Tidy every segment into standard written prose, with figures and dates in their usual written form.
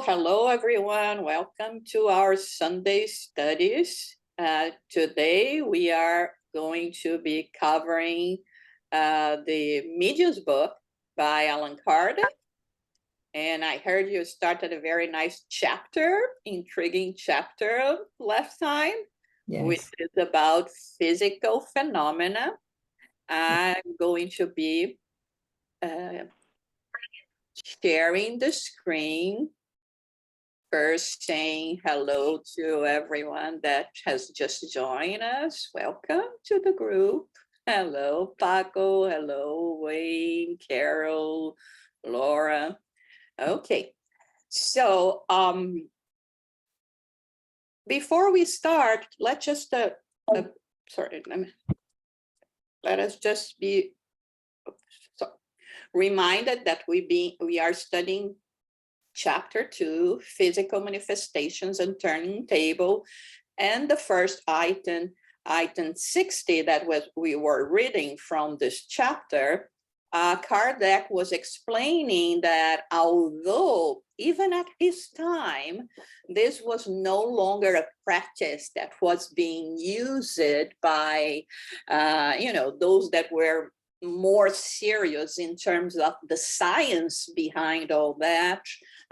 Hello, everyone. Welcome to our Sunday studies. Today, we are going to be covering the Mediums book by Alan Kardec. And I heard you started a very nice chapter, intriguing chapter last time, which is about physical phenomena. I'm going to be sharing the screen. First, saying hello to everyone that has just joined us. Welcome to the group. Hello, Paco. Hello, Wayne, Carol, Laura. Okay, so before we start, let's just let us just be reminded that we are studying Chapter 2, Physical Manifestations and Turning Table. And the first item 60 that we were reading from this chapter, Kardec was explaining that although even at his time, this was no longer a practice that was being used by, those that were more serious in terms of the science behind all that,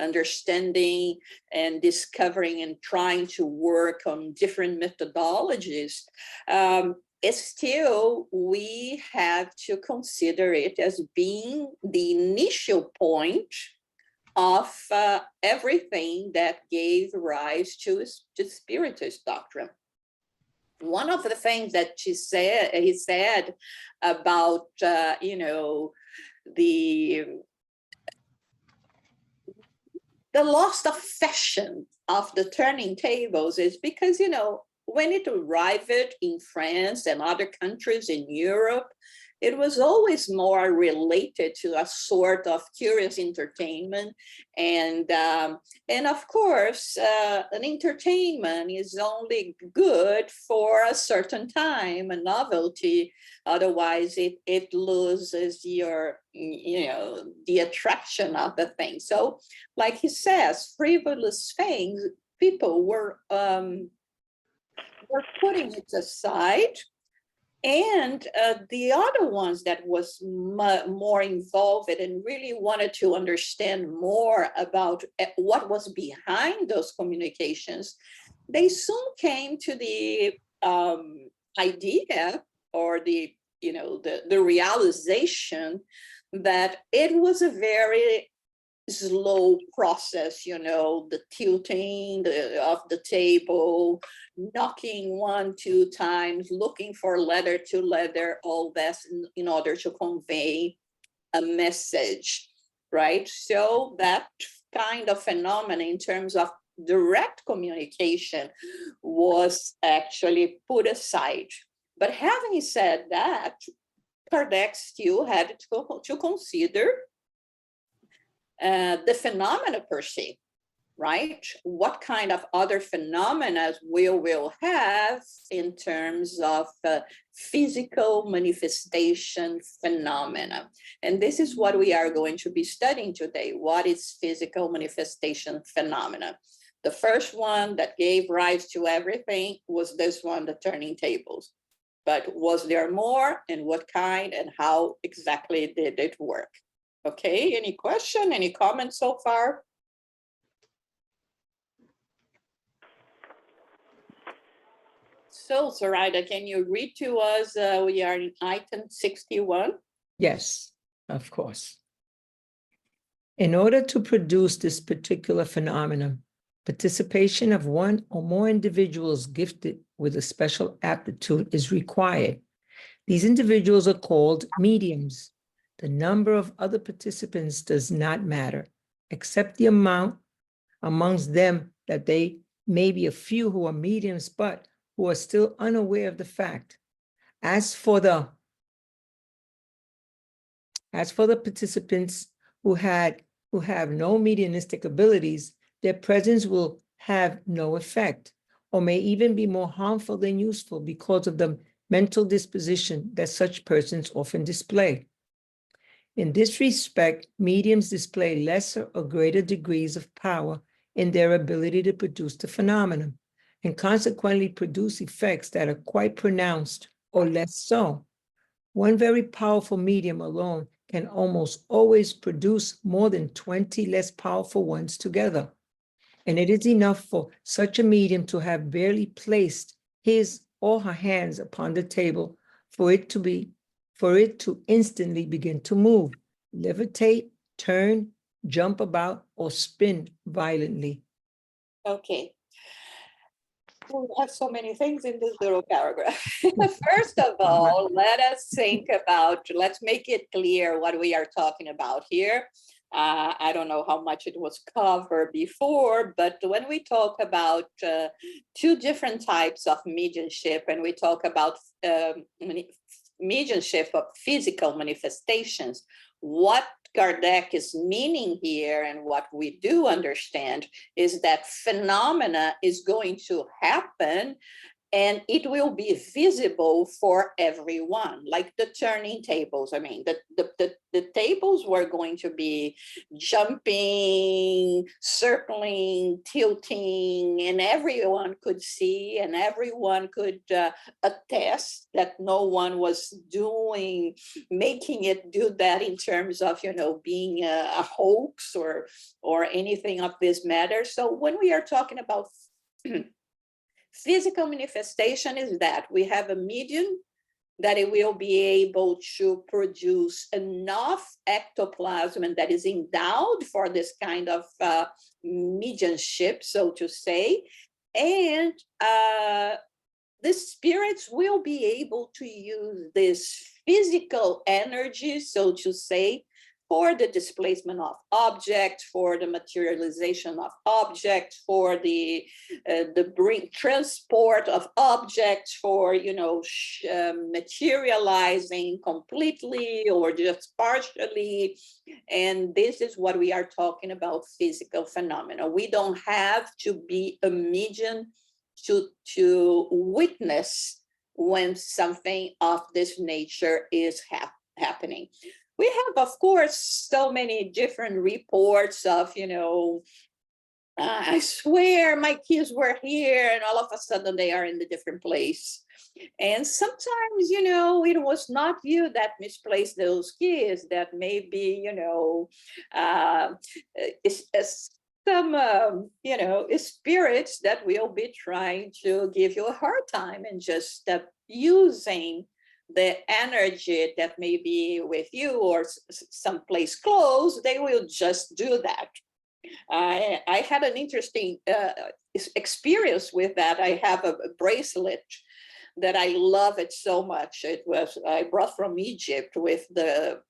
understanding and discovering and trying to work on different methodologies, still we have to consider it as being the initial point of everything that gave rise to Spiritist doctrine. One of the things that he said about, the loss of fashion of the turning tables is because, when it arrived in France and other countries in Europe, it was always more related to a sort of curious entertainment. And of course, an entertainment is only good for a certain time, a novelty. Otherwise, it loses the attraction of the thing. So, like he says, frivolous things, people were putting it aside. And the other ones that was more involved and really wanted to understand more about what was behind those communications, they soon came to the idea or the realization that it was a very slow process, the tilting of the table, knocking 1-2 times, looking for letter to letter, all this in order to convey a message, right? So that kind of phenomenon in terms of direct communication was actually put aside. But having said that, Kardec still had to consider the phenomena per se, right? What kind of other phenomena we'll have in terms of physical manifestation phenomena. And this is what we are going to be studying today. What is physical manifestation phenomena? The first one that gave rise to everything was this one, the turning tables. But was there more, and what kind, and how exactly did it work? Okay, any question, any comments so far? So, Zoraida, can you read to us? We are in item 61. Yes, of course. In order to produce this particular phenomenon, participation of one or more individuals gifted with a special aptitude is required. These individuals are called mediums. The number of other participants does not matter, except the amount amongst them that they may be a few who are mediums, but who are still unaware of the fact. As for the participants who have no mediumistic abilities, their presence will have no effect, or may even be more harmful than useful because of the mental disposition that such persons often display. In this respect, mediums display lesser or greater degrees of power in their ability to produce the phenomenon, and consequently produce effects that are quite pronounced or less so. One very powerful medium alone can almost always produce more than 20 less powerful ones together. And it is enough for such a medium to have barely placed his or her hands upon the table for it to instantly begin to move, levitate, turn, jump about, or spin violently. Okay. We have so many things in this little paragraph. First of all, let's make it clear what we are talking about here. I don't know how much it was covered before, but when we talk about two different types of mediumship, and we talk about mediumship of physical manifestations, what Kardec is meaning here, and what we do understand, is that phenomena is going to happen and it will be visible for everyone, like the turning tables. I mean, the tables were going to be jumping, circling, tilting, and everyone could see, and everyone could attest that no one was making it do that in terms of, being a hoax or anything of this matter. So when we are talking about physical manifestation, is that we have a medium that it will be able to produce enough ectoplasm and that is endowed for this kind of mediumship, so to say, and the spirits will be able to use this physical energy, so to say, for the displacement of objects, for the materialization of objects, for the transport of objects, for materializing completely or just partially. And this is what we are talking about, physical phenomena. We don't have to be a medium to witness when something of this nature is happening. We have, of course, so many different reports of, I swear my kids were here, and all of a sudden they are in a different place. And sometimes, it was not you that misplaced those kids, that maybe, some, spirits that will be trying to give you a hard time, and just using the energy that may be with you or someplace close, they will just do that. I had an interesting experience with that. I have a bracelet that I love it so much. I brought from Egypt with the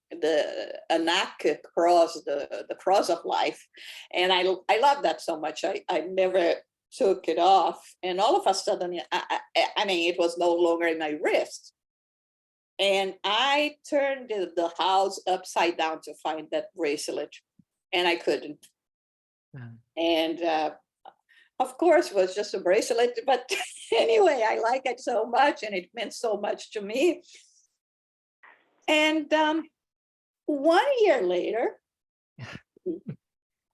Anak cross, the cross of life. And I love that so much. I never took it off. And all of a sudden, I mean, it was no longer in my wrist. And I turned the house upside down to find that bracelet, and I couldn't. Wow. And of course, it was just a bracelet, but anyway, I like it so much, and it meant so much to me. And 1 year later,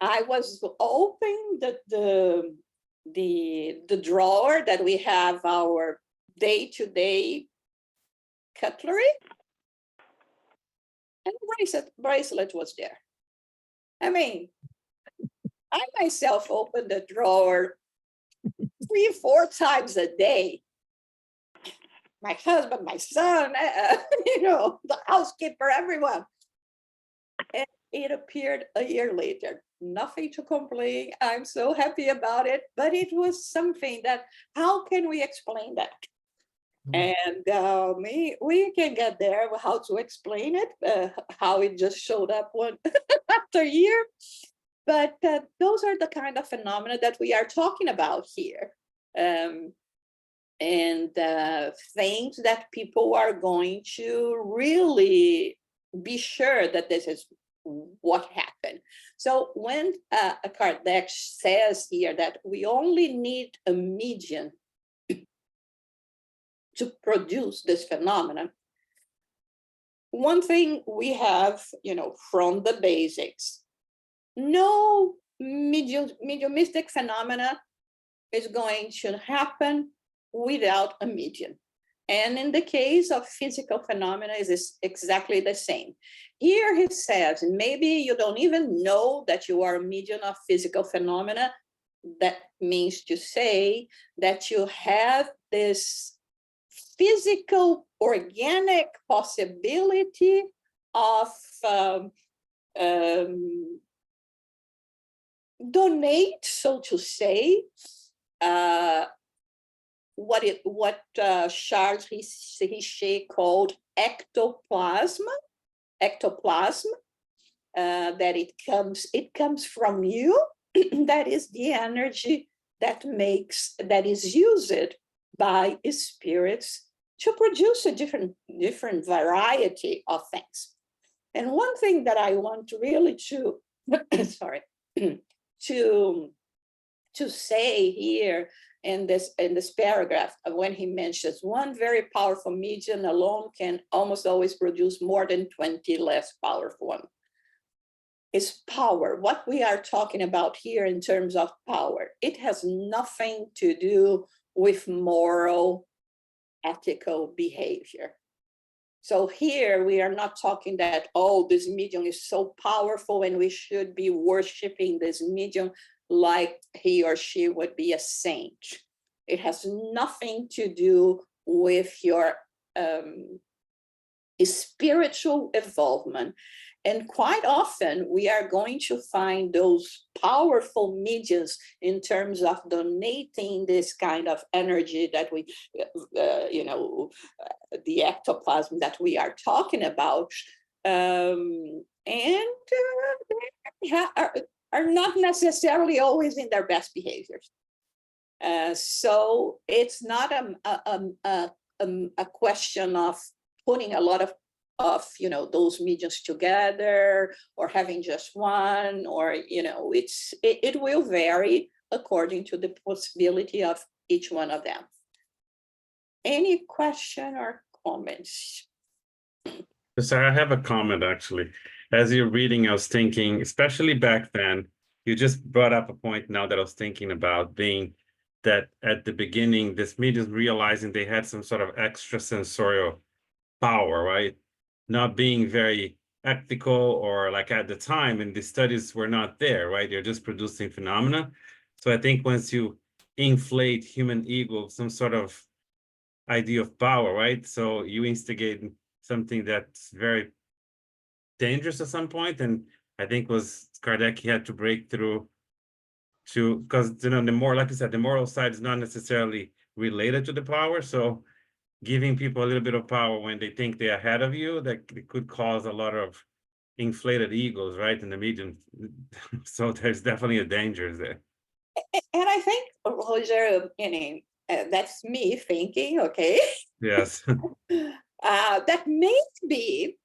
I was opening the drawer that we have our day-to-day cutlery, and the bracelet was there. I mean, I myself opened the drawer 3 or 4 times a day. My husband, my son, the housekeeper, everyone. And it appeared a year later. Nothing to complain. I'm so happy about it. But it was something that, how can we explain that? And we can get there, how to explain it, how it just showed up one after year. But those are the kind of phenomena that we are talking about here. And things that people are going to really be sure that this is what happened. So when Kardec says here that we only need a medium to produce this phenomenon, one thing we have, from the basics, no mediumistic phenomena is going to happen without a medium. And in the case of physical phenomena, is exactly the same. Here he says, maybe you don't even know that you are a medium of physical phenomena. That means to say that you have this physical, organic possibility of donate, so to say, what Charles Richer called ectoplasm, that it comes from you. That is the energy that is used by spirits to produce a different variety of things. And one thing that I want really to sorry to say here in this paragraph, when he mentions one very powerful medium alone can almost always produce more than 20 less powerful ones. Is power. What we are talking about here in terms of power, it has nothing to do with moral, ethical behavior. So here we are not talking that, oh, this medium is so powerful and we should be worshiping this medium like he or she would be a saint. It has nothing to do with your spiritual involvement. And quite often we are going to find those powerful mediums in terms of donating this kind of energy that we, the ectoplasm that we are talking about, and they are not necessarily always in their best behaviors. So it's not a question of putting a lot of those mediums together or having just one, or it will vary according to the possibility of each one of them. Any question or comments? So I have a comment actually. As you're reading, I was thinking, especially back then, you just brought up a point now that I was thinking about, being that at the beginning, this medium realizing they had some sort of extrasensorial power, right? Not being very ethical, or like at the time, and the studies were not there, right? They're just producing phenomena. So I think once you inflate human ego, some sort of idea of power, right? So you instigate something that's very dangerous at some point, and I think was Kardec, he had to break through to, because the more, like I said, the moral side is not necessarily related to the power. So giving people a little bit of power when they think they're ahead of you, that it could cause a lot of inflated egos, right, in the medium. So there's definitely a danger there. And I think, Roger, that's me thinking, okay? Yes. That maybe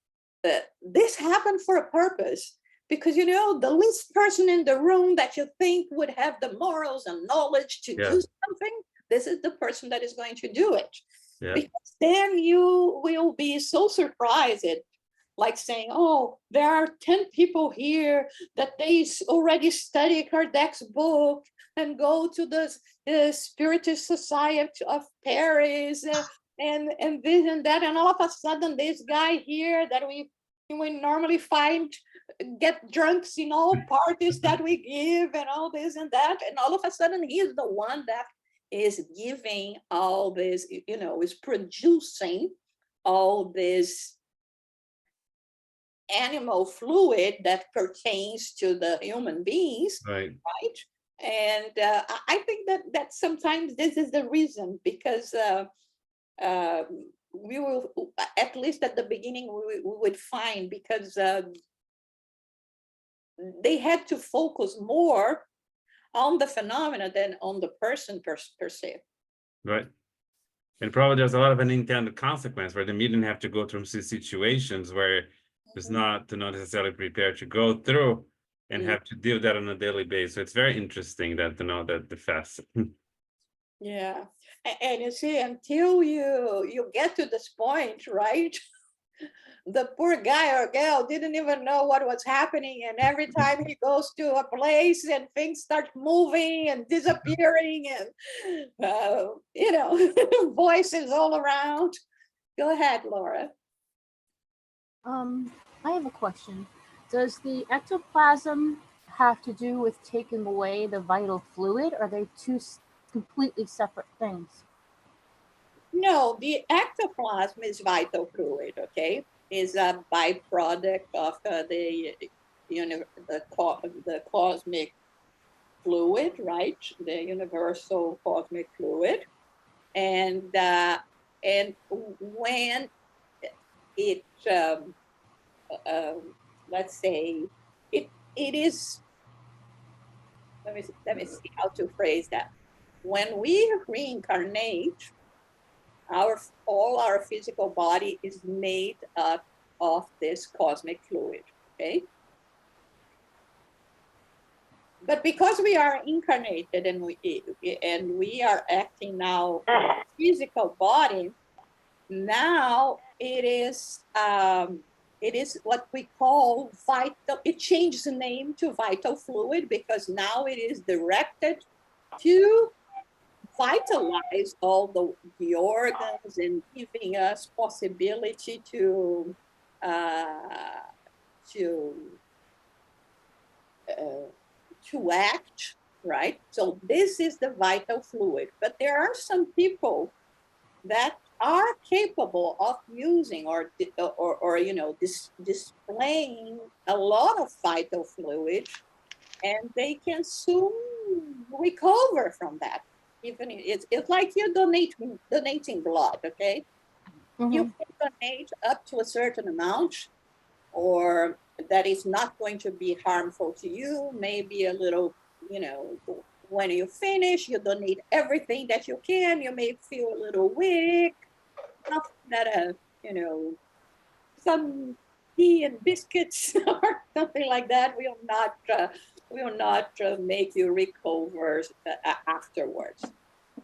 this happened for a purpose, because the least person in the room that you think would have the morals and knowledge to do something, this is the person that is going to do it. Yeah. Because then you will be so surprised, like saying, oh, there are 10 people here that they already study Kardec's book and go to the Spiritist Society of Paris and this and that, and all of a sudden this guy here that we normally find get drunks in all parties that we give and all this and that, and all of a sudden he is the one that is giving all this, is producing all this animal fluid that pertains to the human beings, right? And I think that sometimes this is the reason, because we will, at least at the beginning, we would find, because they had to focus more on the phenomena than on the person per se. Right. And probably there's a lot of unintended consequence where the medium have to go through some situations where it's not necessarily prepared to go through, and have to deal with that on a daily basis. So it's very interesting that that the fast. Yeah, and you see, until you get to this point, right? the poor guy or gal didn't even know what was happening. And every time he goes to a place and things start moving and disappearing and, voices all around. Go ahead, Laura. I have a question. Does the ectoplasm have to do with taking away the vital fluid? Or are they two completely separate things? No, the ectoplasm is vital fluid, okay? Is a byproduct of the cosmic fluid, right? The universal cosmic fluid. And when it, let's say, it is, let me see how to phrase that. When we reincarnate, all our physical body is made up of this cosmic fluid, okay? But because we are incarnated and we are acting now in a physical body, now it is what we call vital. It changed the name to vital fluid because now it is directed to vitalize all the organs and giving us possibility to act, right? So this is the vital fluid. But there are some people that are capable of using or displaying a lot of vital fluid, and they can soon recover from that. Even it's like you're donating blood, okay? Mm-hmm. You can donate up to a certain amount, or that is not going to be harmful to you. Maybe a little, when you finish, you donate everything that you can. You may feel a little weak, that some tea and biscuits or something like that will not make you recover afterwards.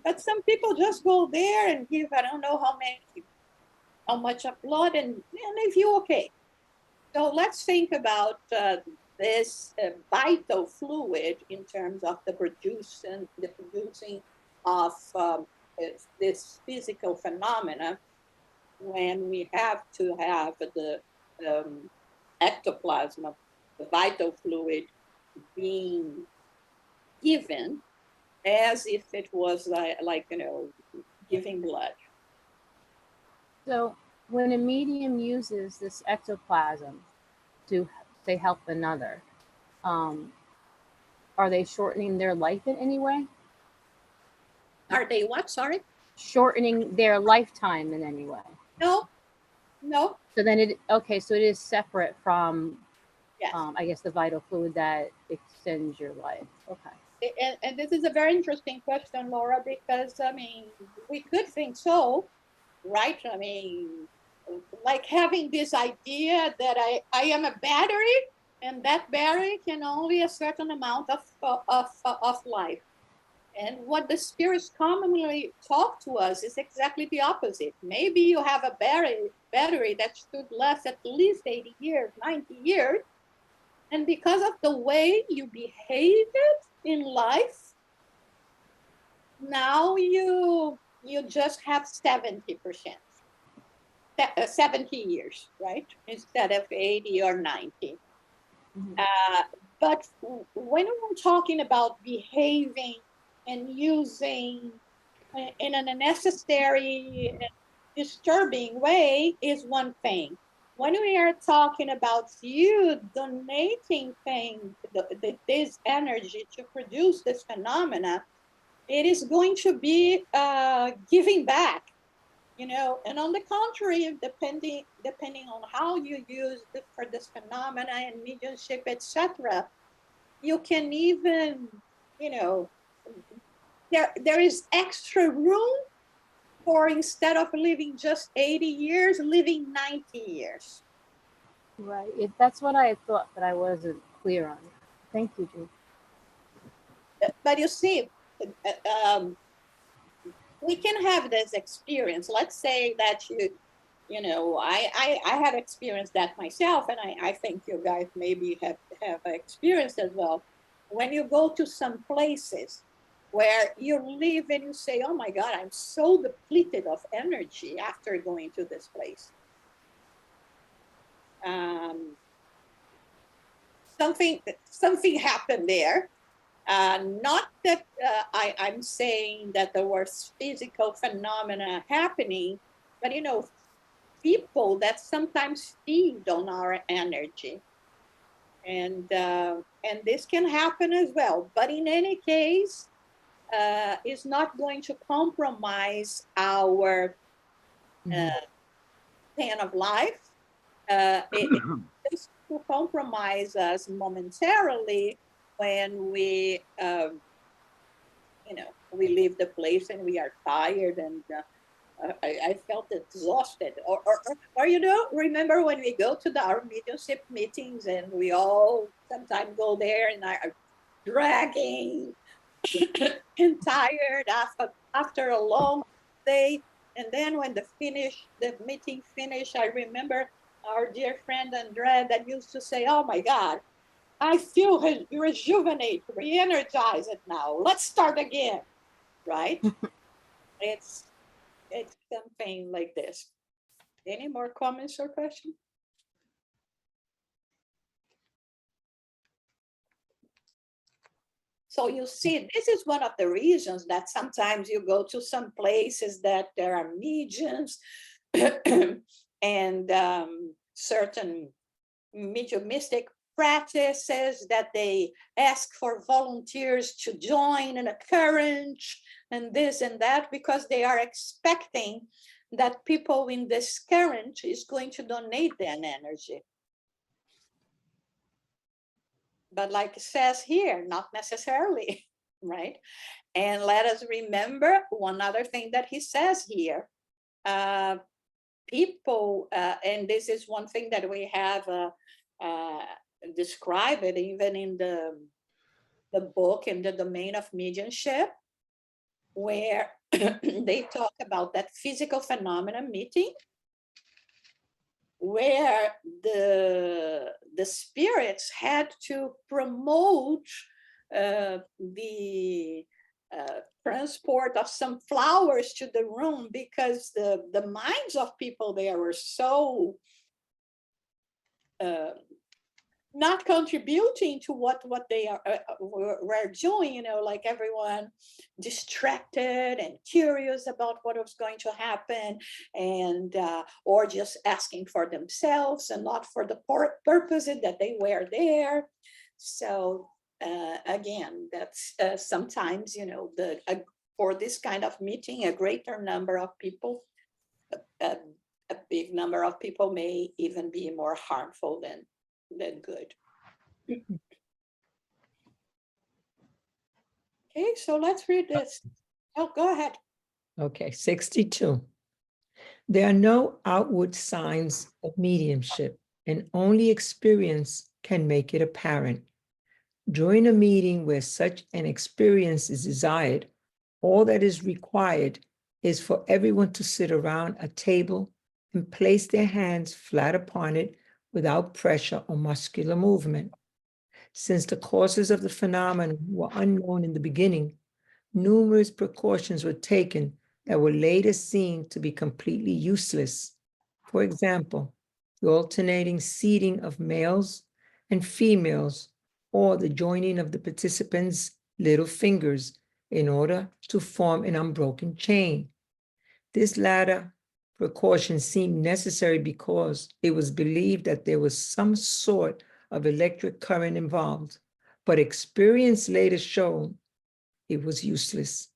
But some people just go there and give, I don't know how much of blood, and they feel okay. So let's think about this vital fluid in terms of the producing of this physical phenomena, when we have to have the ectoplasm of the vital fluid being given as if it was like giving blood. So when a medium uses this ectoplasm to, say, help another, are they shortening their life in any way? Are they what? Sorry? Shortening their lifetime in any way? No. So then so it is separate from, yes. I guess, the vital fluid that extends your life. Okay. And this is a very interesting question, Laura, because we could think so, right? Like having this idea that I am a battery, and that battery can only a certain amount of life. And what the spirits commonly talk to us is exactly the opposite. Maybe you have a battery that should last at least 80 years, 90 years. And because of the way you behaved in life, now you just have 70%, 70 years, right? Instead of 80 or 90. Mm-hmm. But when we're talking about behaving and using in an unnecessary and disturbing way is one thing. When we are talking about you donating this energy to produce this phenomena, it is going to be giving back, and on the contrary, depending on how you use it for this phenomena and mediumship, etc., you can even, there is extra room for, instead of living just 80 years, living 90 years. Right. That's what I thought, but I wasn't clear on. Thank you, Jude. But you see, we can have this experience. Let's say that you know, I had experienced that myself, and I think you guys maybe have experienced as well. When you go to some places where you live and you say, oh my God, I'm so depleted of energy after going to this place. Something happened there. Not that I'm saying that there were physical phenomena happening, but you know, people that sometimes feed on our energy, and this can happen as well. But in any case, it's not going to compromise our plan of life. It just to compromise us momentarily when we, you know, we leave the place and we are tired and I felt exhausted. Or, you know, remember when we go to our mediumship meetings and we all sometimes go there and are dragging and tired after a long day. And then when the meeting finished, I remember our dear friend Andrea that used to say, oh my God, I feel rejuvenated, re-energized now. Let's start again, right? It's something like this. Any more comments or questions? So you see, this is one of the reasons that sometimes you go to some places that there are mediums and certain mediumistic practices that they ask for volunteers to join in a current and this and that, because they are expecting that people in this current is going to donate their energy. But like it says here, not necessarily, right? And let us remember one other thing that he says here. People, and this is one thing that we have described it even in the book, in the domain of mediumship, where they talk about that physical phenomena meeting, where the spirits had to promote the transport of some flowers to the room, because the minds of people there were so not contributing to what they were doing, you know, like everyone distracted and curious about what was going to happen, and or just asking for themselves and not for the purposes that they were there. So again, that's sometimes, you know, for this kind of meeting, a greater number of people, a big number of people may even be more harmful than good. Okay, so let's read this. Oh, go ahead. Okay, 62. There are no outward signs of mediumship, and only experience can make it apparent. During a meeting where such an experience is desired, all that is required is for everyone to sit around a table and place their hands flat upon it without pressure or muscular movement. Since the causes of the phenomenon were unknown in the beginning, numerous precautions were taken that were later seen to be completely useless. For example, the alternating seating of males and females, or the joining of the participants' little fingers in order to form an unbroken chain. This latter precaution seemed necessary because it was believed that there was some sort of electric current involved, but experience later showed it was useless.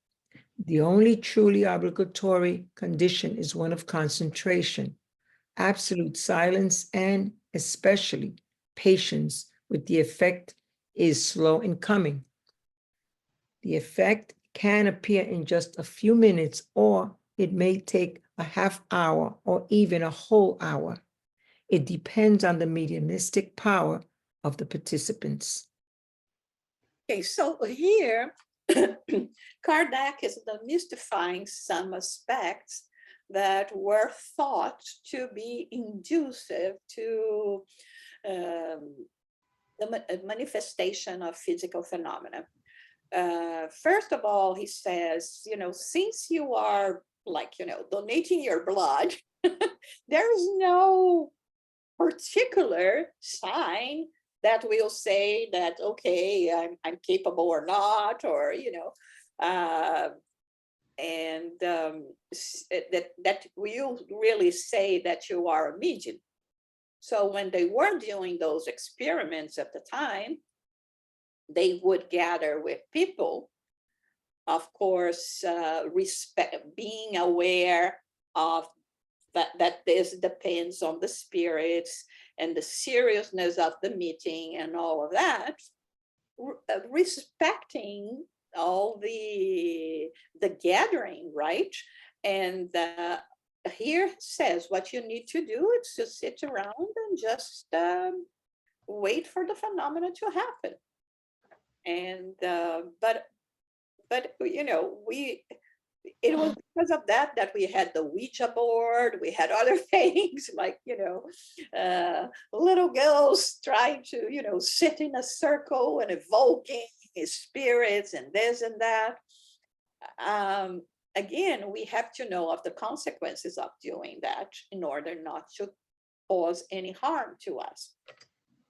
The only truly obligatory condition is one of concentration, absolute silence, and especially patience with the effect is slow in coming. The effect can appear in just a few minutes, or it may take a half hour or even a whole hour. It depends on the mediumistic power of the participants. Okay, so here Kardec is demystifying some aspects that were thought to be inducive to the manifestation of physical phenomena. First of all, he says, since you are like, donating your blood, there is no particular sign that will say that, okay, I'm capable or not, or, that will really say that you are a medium. So when they were doing those experiments at the time, they would gather with people, of course, being aware of that this depends on the spirits and the seriousness of the meeting and all of that, respecting all the gathering, right? And here it says what you need to do is to sit around and just wait for the phenomena to happen. And but it was because of that we had the Ouija board, we had other things like, little girls trying to, sit in a circle and evoking spirits and this and that. Again, we have to know of the consequences of doing that in order not to cause any harm to us.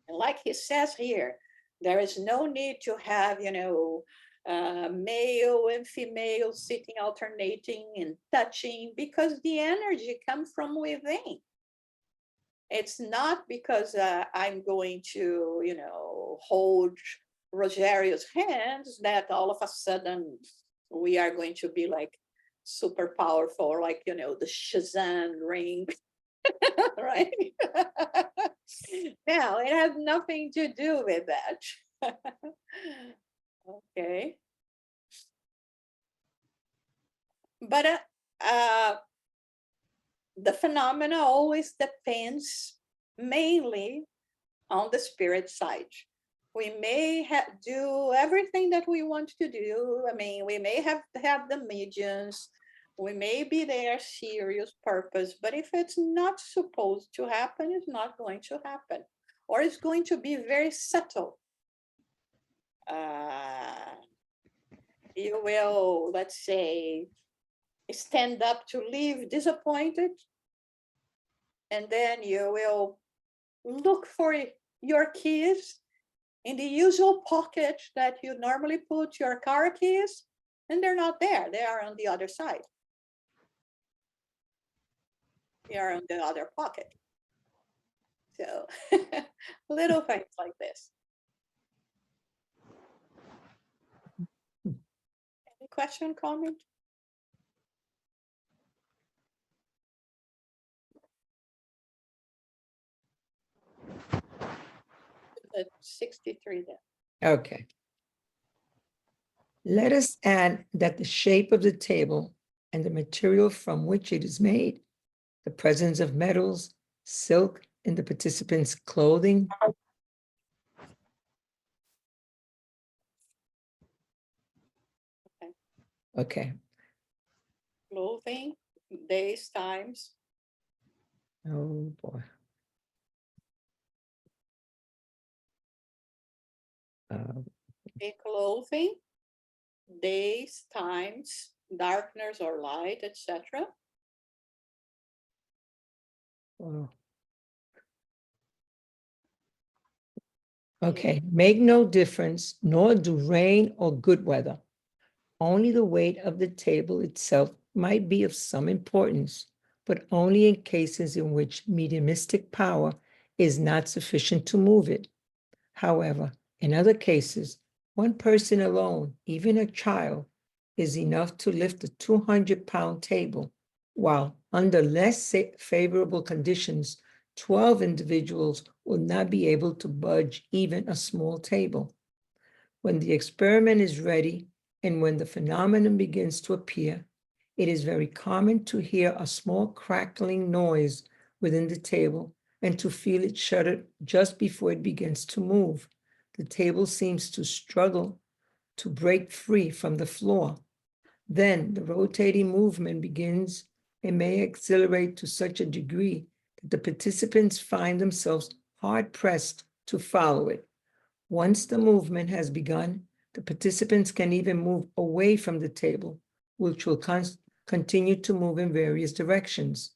And like he says here, there is no need to have, male and female sitting alternating and touching, because the energy comes from within. It's not because I'm going to, hold Rogerio's hands that all of a sudden we are going to be like super powerful, like, the Shazam ring, right? No, it has nothing to do with that. Okay. But the phenomena always depends mainly on the spirit side. We may do everything that we want to do. I mean, we may have the mediums, we may be there serious purpose, but if it's not supposed to happen, it's not going to happen, or it's going to be very subtle. You will, let's say, stand up to leave disappointed, and then you will look for your keys in the usual pocket that you normally put your car keys, and they're not there. They are on the other side. They are on the other pocket. So little things like this. Any question, comment? At 63 then. Okay. Let us add that the shape of the table and the material from which it is made, the presence of metals, silk in the participants' clothing, okay. Clothing, days, times. Oh, boy. Clothing, days, times, darkness or light, etc. Wow. Okay, make no difference, nor do rain or good weather. Only the weight of the table itself might be of some importance, but only in cases in which mediumistic power is not sufficient to move it. However, in other cases, one person alone, even a child, is enough to lift a 200-pound table, while under less favorable conditions, 12 individuals will not be able to budge even a small table. When the experiment is ready and when the phenomenon begins to appear, it is very common to hear a small crackling noise within the table and to feel it shudder just before it begins to move. The table seems to struggle to break free from the floor. Then the rotating movement begins It may accelerate to such a degree that the participants find themselves hard pressed to follow it. Once the movement has begun, the participants can even move away from the table, which will continue to move in various directions.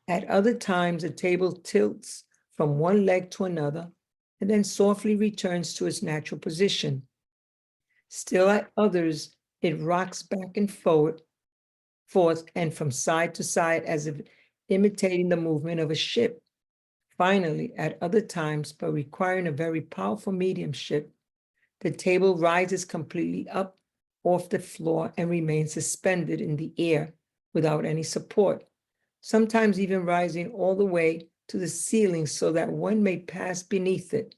At other times, the table tilts from one leg to another and then softly returns to its natural position. Still at others, it rocks back and forth and from side to side as if imitating the movement of a ship. Finally, at other times, but requiring a very powerful mediumship, the table rises completely up off the floor and remains suspended in the air without any support, sometimes even rising all the way to the ceiling so that one may pass beneath it.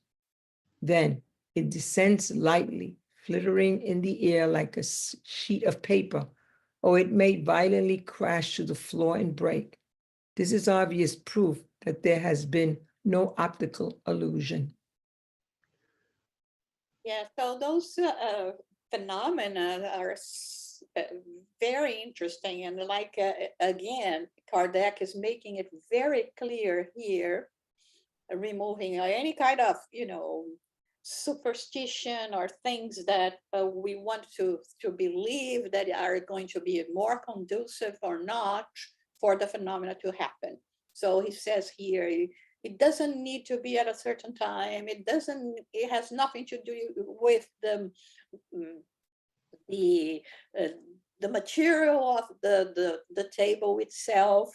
Then it descends lightly, flittering in the air like a sheet of paper, or it may violently crash to the floor and break. This is obvious proof that there has been no optical illusion. Yeah, so those phenomena are very interesting. And like, again, Kardec is making it very clear here, removing any kind of, superstition or things that we want to believe that are going to be more conducive or not for the phenomena to happen. So he says here, it doesn't need to be at a certain time. It has nothing to do with the material of the table itself.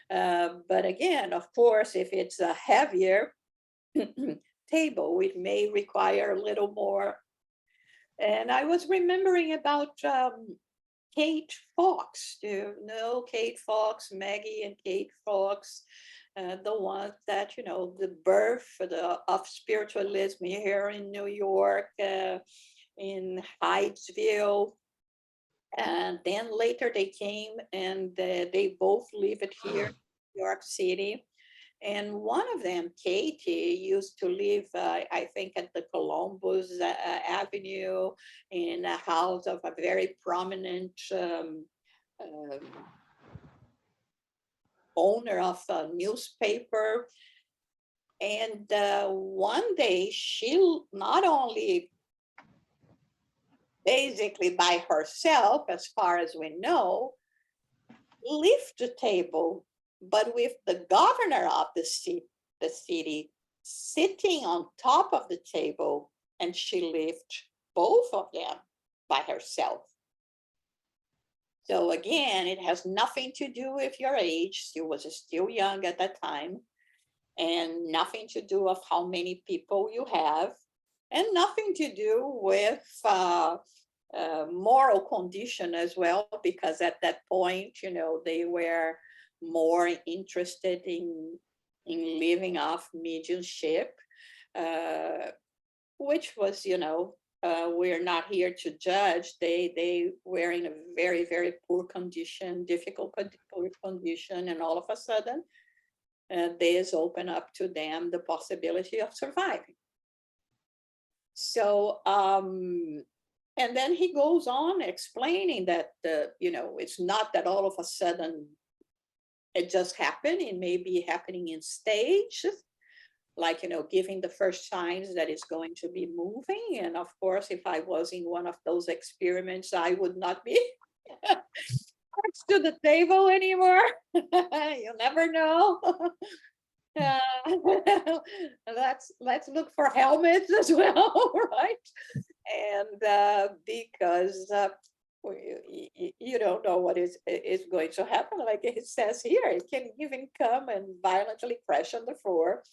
But again, of course, if it's a heavier table, it may require a little more. And I was remembering about Kate Fox. Do you know Kate Fox, Maggie and Kate Fox? The ones that, the birth of spiritualism here in New York, in Hydesville. And then later they came and they both lived here in New York City. And one of them, Katie, used to live, I think, at the Columbus Avenue in a house of a very prominent owner of a newspaper. And one day she not only basically by herself, as far as we know, lift the table, but with the governor of the city sitting on top of the table, and she lifted both of them by herself. So again, it has nothing to do with your age. She was still young at that time, and nothing to do with how many people you have, and nothing to do with moral condition as well, because at that point, they were more interested in living off mediumship, which was, we're not here to judge. They were in a very, very poor condition, difficult condition, and all of a sudden, this opened up to them the possibility of surviving. So, and then he goes on explaining that, it's not that all of a sudden it just happened. It may be happening in stages, like, giving the first signs that it's going to be moving. And of course, if I was in one of those experiments, I would not be next to the table anymore. You never know. Let's look for helmets as well, right? And because you don't know what is going to happen. Like it says here, it can even come and violently crash on the floor.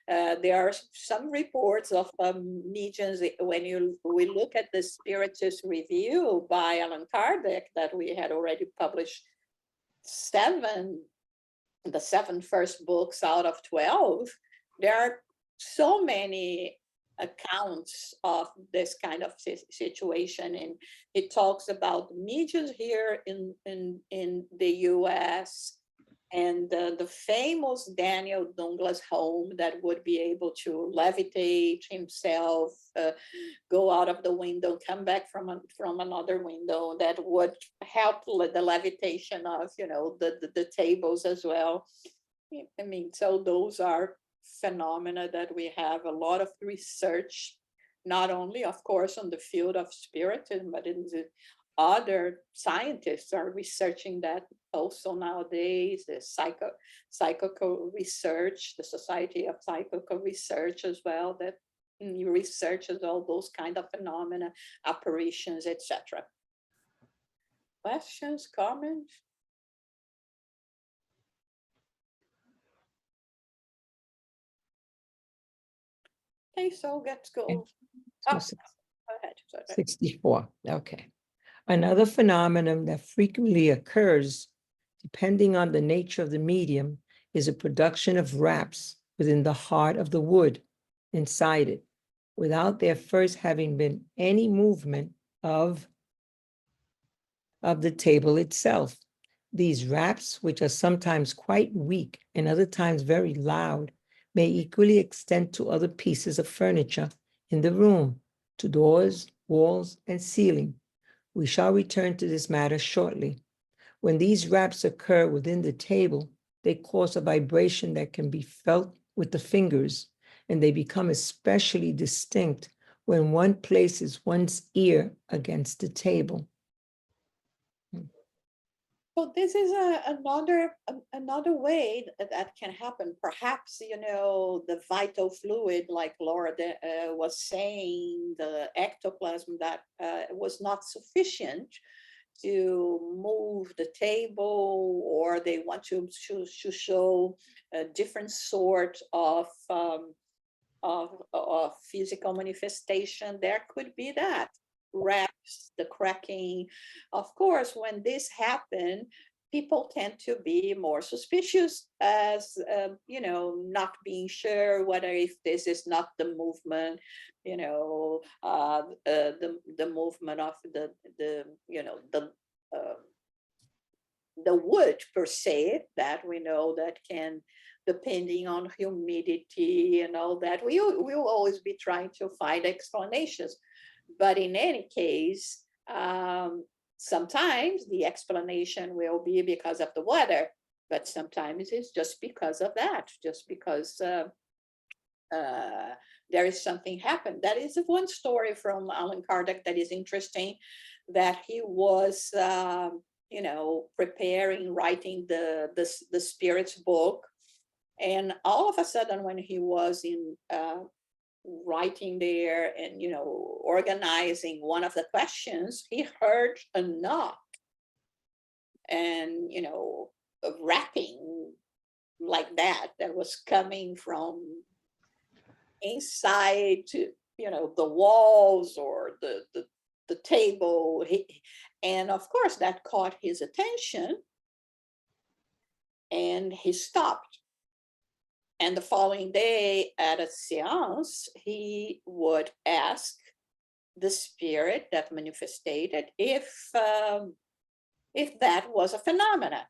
There are some reports of mediums when we look at the Spiritist Review by Allan Kardec that we had already published the 7 first books out of 12. There are so many accounts of this kind of situation, and it talks about mediums here in the US And the famous Daniel Douglas home that would be able to levitate himself, go out of the window, come back from another window, that would help the levitation of, the tables as well. I mean, so those are phenomena that we have a lot of research, not only, of course, on the field of spiritism, but in the other scientists are researching that also nowadays. The psychical research, the Society of Psychical Research as well, that researches all those kind of phenomena, apparitions, etc. Questions, comments? Okay, so let's go. Okay. Oh, So go ahead. Sorry. 64, okay. Another phenomenon that frequently occurs, depending on the nature of the medium, is a production of wraps within the heart of the wood inside it, without there first having been any movement of the table itself. These wraps, which are sometimes quite weak and other times very loud, may equally extend to other pieces of furniture in the room, to doors, walls, and ceiling. We shall return to this matter shortly. When these wraps occur within the table, they cause a vibration that can be felt with the fingers, and they become especially distinct when one places one's ear against the table. So this is another way that can happen. Perhaps, the vital fluid, like Laura was saying, the ectoplasm that was not sufficient to move the table, or they want to show a different sort of physical manifestation. There could be that. Wraps, the cracking. Of course, when this happens, people tend to be more suspicious, as not being sure whether if this is not the movement, the movement of the wood per se, that we know that can, depending on humidity and all that, we will always be trying to find explanations. But in any case, sometimes the explanation will be because of the weather, but sometimes it's just because of that, just because there is something happened. That is one story from Allan Kardec that is interesting, that he was, writing the Spirits book, and all of a sudden, when he was in writing there and organizing one of the questions, he heard a knock and a rapping like that was coming from inside to the walls or the table. And of course that caught his attention, and he stopped. And the following day at a seance, he would ask the spirit that manifested if that was a phenomena,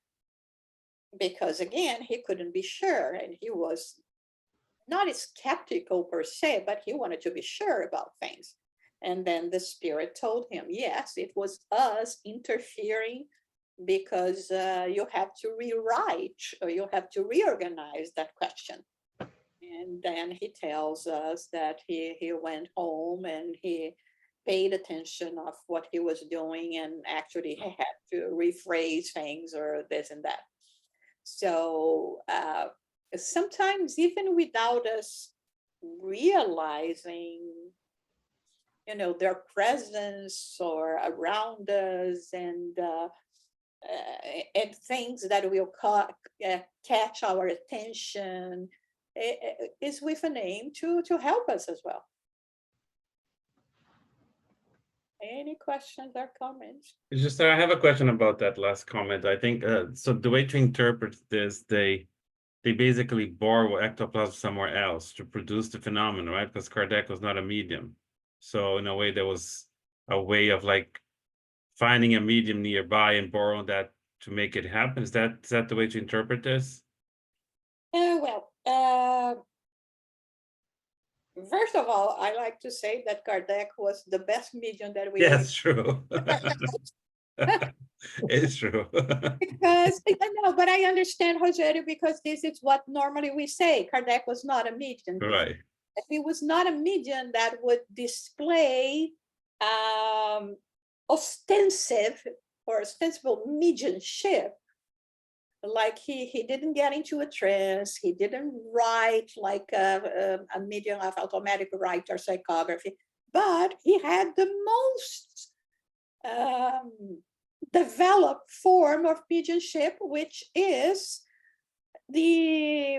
because again, he couldn't be sure, and he was not skeptical per se, but he wanted to be sure about things. And then the spirit told him, yes, it was us interfering, because you have to rewrite, or you have to reorganize that question. And then he tells us that he went home and he paid attention of what he was doing, and actually he had to rephrase things or this and that. So sometimes even without us realizing, their presence or around us, and things that will catch our attention, is with an aim to help us as well. Any questions or comments? It's just, I have a question about that last comment. I think, so the way to interpret this, they basically borrow ectoplasm somewhere else to produce the phenomenon, right? Because Kardec was not a medium. So in a way, there was a way of like finding a medium nearby and borrowing that make it happen? Is that the way to interpret this? First of all, I like to say that Kardec was the best medium that we Yes, true. It's true. because no, but I understand, Rogério, because this is what normally we say. Kardec was not a medium. Right, If he was not a medium that would display ostensible mediumship, like he didn't get into a trance, he didn't write like a medium of automatic write or psychography, but he had the most developed form of mediumship, which is the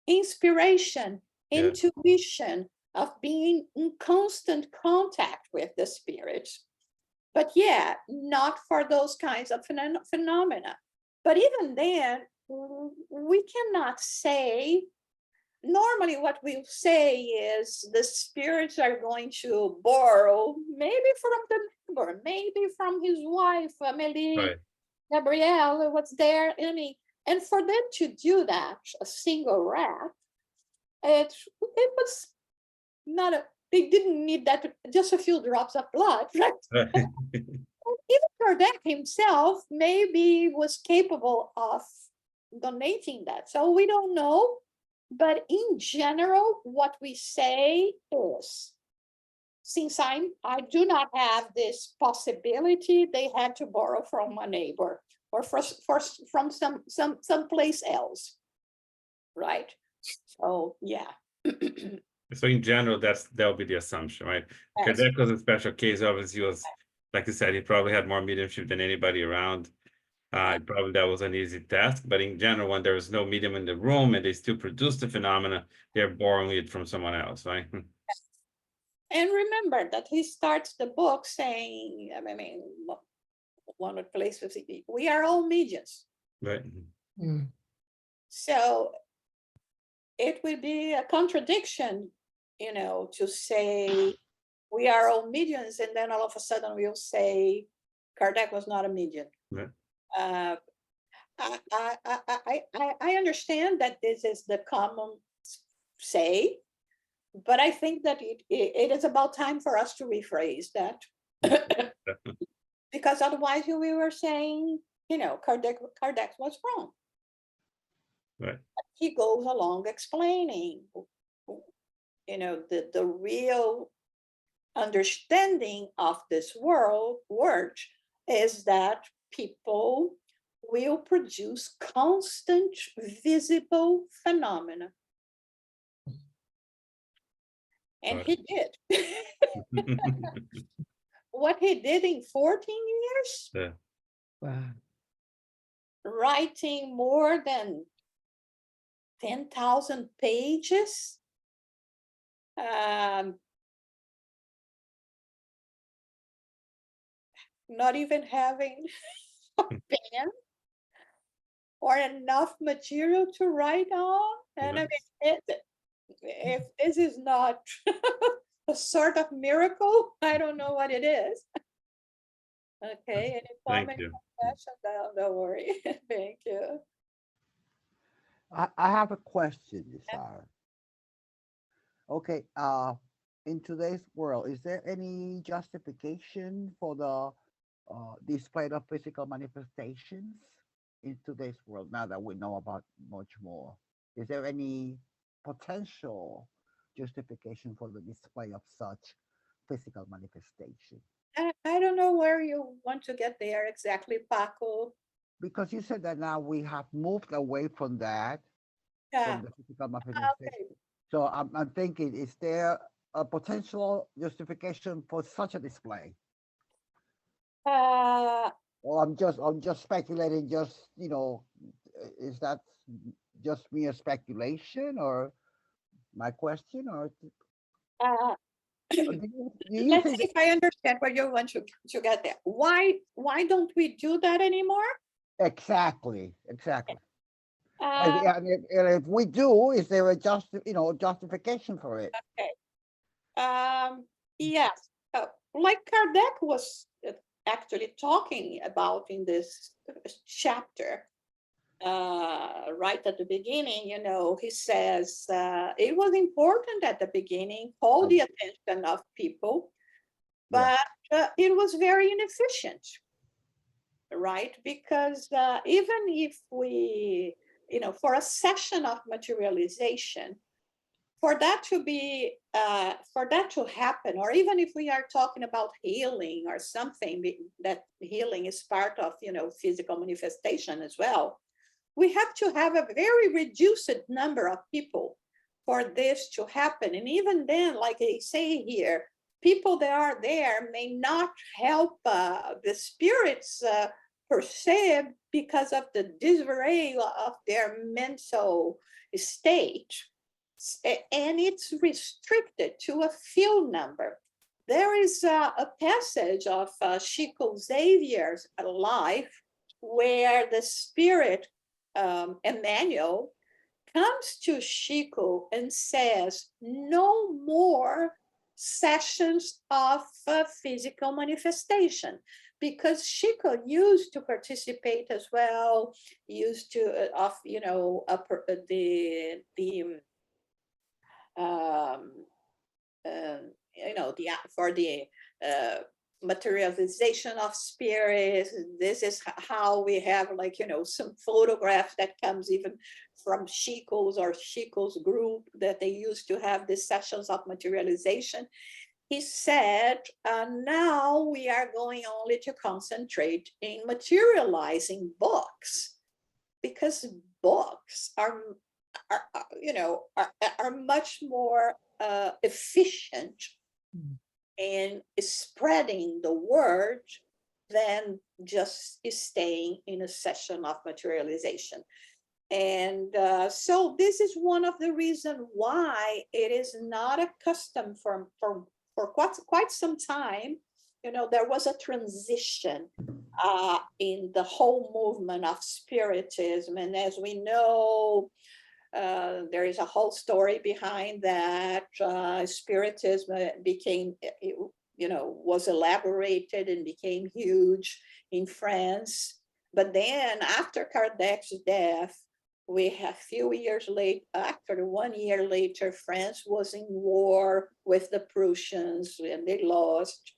inspiration, Yeah. intuition of being in constant contact with the spirit. But yeah, not for those kinds of phenomena. But even then, we cannot say, normally what we say is the spirits are going to borrow, maybe from the neighbor, maybe from his wife, Amélie, right. Gabrielle, what's there. I mean, and for them to do that, a single rat, it was not they didn't need that, just a few drops of blood, right? Right. Even Kardec himself maybe was capable of donating that. So we don't know. But in general, what we say is, since I do not have this possibility, they had to borrow from a neighbor or from some place else, right? So yeah. So in general, that'll be the assumption, right? Yes. Kardec was a special case, obviously, he was, like you said, he probably had more mediumship than anybody around. Probably that was an easy task, but in general, when there was no medium in the room and they still produce the phenomena, they're borrowing it from someone else, right? And remember that he starts the book saying, I mean, one of the places, we are all mediums. Right. Mm. So it would be a contradiction, to say we are all mediums, and then all of a sudden we'll say Kardec was not a medium. Right. I understand that this is the common say, but I think that it is about time for us to rephrase that. Because otherwise we were saying, Kardec was wrong. Right. He goes along explaining, the real understanding of this world is that people will produce constant visible phenomena. And Right. he did. What he did in 14 years, Yeah. Wow. writing more than 10,000 pages, not even having a pen or enough material to write on. And I mean, if this is not a sort of miracle, I don't know what it is. Okay, any Thank comment? you. Question? Don't worry. Thank you. I have a question, Sarah. Okay, in today's world, is there any justification for the display of physical manifestations in today's world now that we know about much more? Is there any potential justification for the display of such physical manifestation? I don't know where you want to get there exactly, Paco. Because you said that now we have moved away from that, Yeah. from the physical manifestation. Okay. So I'm thinking, is there a potential justification for such a display? Or I'm just speculating, is that just mere speculation or my question, or do you Let's think see if I understand where you want to get there. Why don't we do that anymore? exactly? Uh, And if we do, is there a justification for it? Yes, like Kardec was actually talking about in this chapter. Right at the beginning, he says it was important at the beginning, call the attention of people, Yeah. but it was very inefficient, right? Because even if we, for a session of materialization, for that to happen, or even if we are talking about healing or something, that healing is part of, physical manifestation as well, we have to have a very reduced number of people for this to happen. And even then, like they say here, people that are there may not help the spirits per se, because of the disarray of their mental state. And it's restricted to a few number. There is a passage of Chico Xavier's life where the spirit Emmanuel comes to Chico and says, no more sessions of physical manifestation, because Chico used to participate as well, used to for the materialization of spirits. This is how we have, some photographs that comes even from Chico's group, that they used to have these sessions of materialization. He said, now we are going only to concentrate in materializing books, because books are much more efficient in spreading the word than just staying in a session of materialization. And so this is one of the reasons why it is not a custom for quite some time. There was a transition in the whole movement of Spiritism. And as we know, there is a whole story behind that. Spiritism became, was elaborated and became huge in France. But then after Kardec's death, we have few years later, after 1 year later, France was in war with the Prussians and they lost.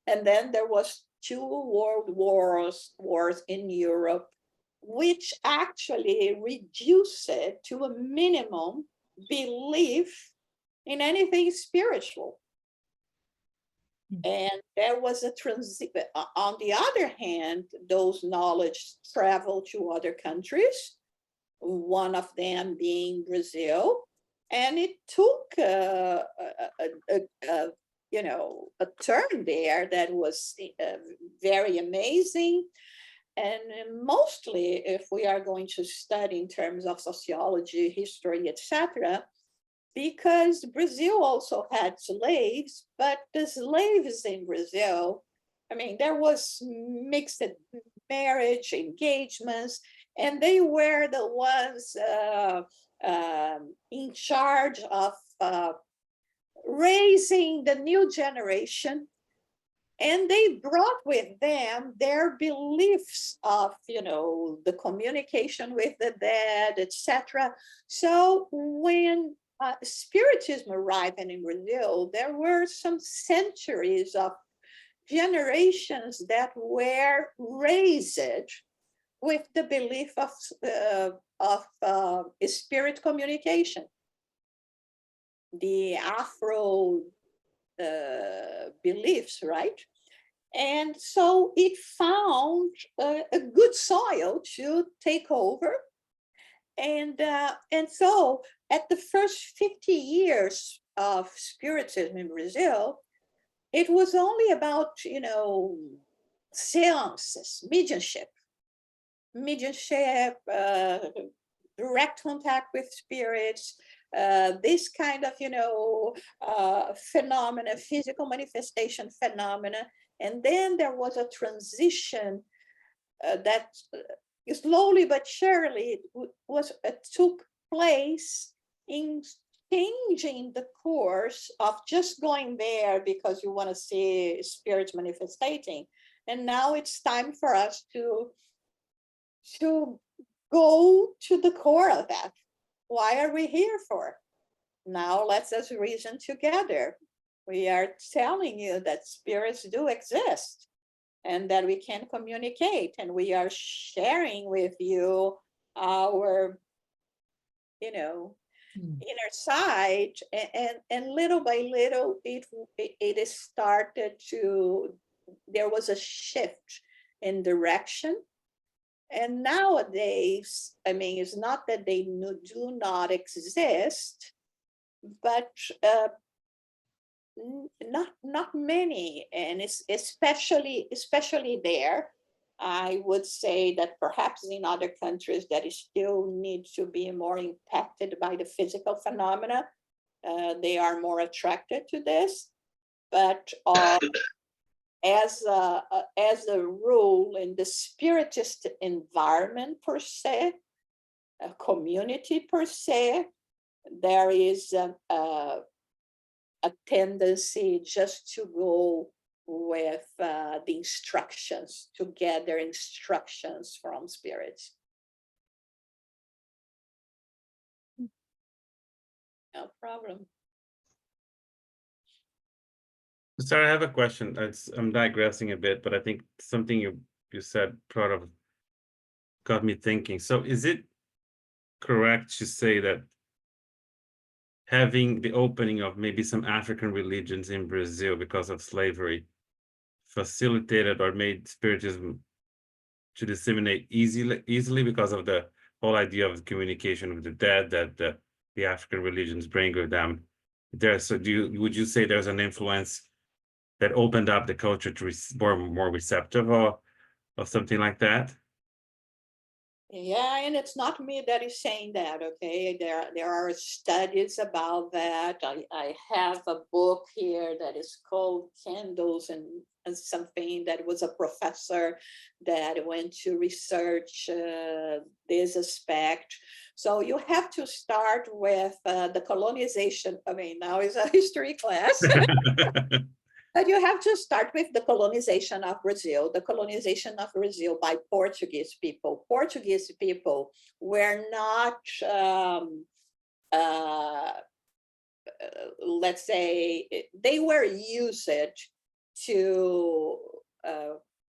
And then there was 2 world wars in Europe, which actually reduced it to a minimum belief in anything spiritual. And there was a transition. On the other hand, those knowledge traveled to other countries, one of them being Brazil. And it took a turn there that was very amazing. And mostly, if we are going to study in terms of sociology, history, etc., because Brazil also had slaves, but the slaves in Brazil, there was mixed marriage, engagements, and they were the ones in charge of raising the new generation. And they brought with them their beliefs of, the communication with the dead, etc. So when Spiritism arrived in Brazil, there were some centuries of generations that were raised with the belief of spirit communication. The Afro beliefs, right? And so it found a good soil to take over. And so at the first 50 years of Spiritism in Brazil, it was only about, seances, mediumship, direct contact with spirits, this kind of, phenomena, physical manifestation phenomena. And then there was a transition that slowly but surely took place in changing the course of just going there because you want to see spirits manifesting, And now it's time for us to go to the core of that. Why are we here for? Now let's us reason together. We are telling you that spirits do exist and that we can communicate, and we are sharing with you our, you know, Mm. inner side, and little by little it is started to, there was a shift in direction. And nowadays, I mean, it's not that they do not exist, but not many, and it's especially there. I would say that perhaps in other countries that it still needs to be more impacted by the physical phenomena. They are more attracted to this, but as a rule in the spiritist environment per se, a community per se, there is a tendency just to go with the instructions, to gather instructions from spirits. No problem. Sarah, I have a question. I'm digressing a bit, but I think something you said got me thinking. So is it correct to say that having the opening of maybe some African religions in Brazil because of slavery facilitated or made spiritism to disseminate easily because of the whole idea of communication with the dead that the African religions bring with them? So would you say there's an influence that opened up the culture to more receptive or something like that? Yeah, and it's not me that is saying that, okay? There are studies about that. I have a book here that is called Candles and something, that was a professor that went to research this aspect. So you have to start with the colonization. I mean, now is a history class. But you have to start with the colonization of Brazil. The colonization of Brazil by Portuguese people. Portuguese people were not, let's say, they were used to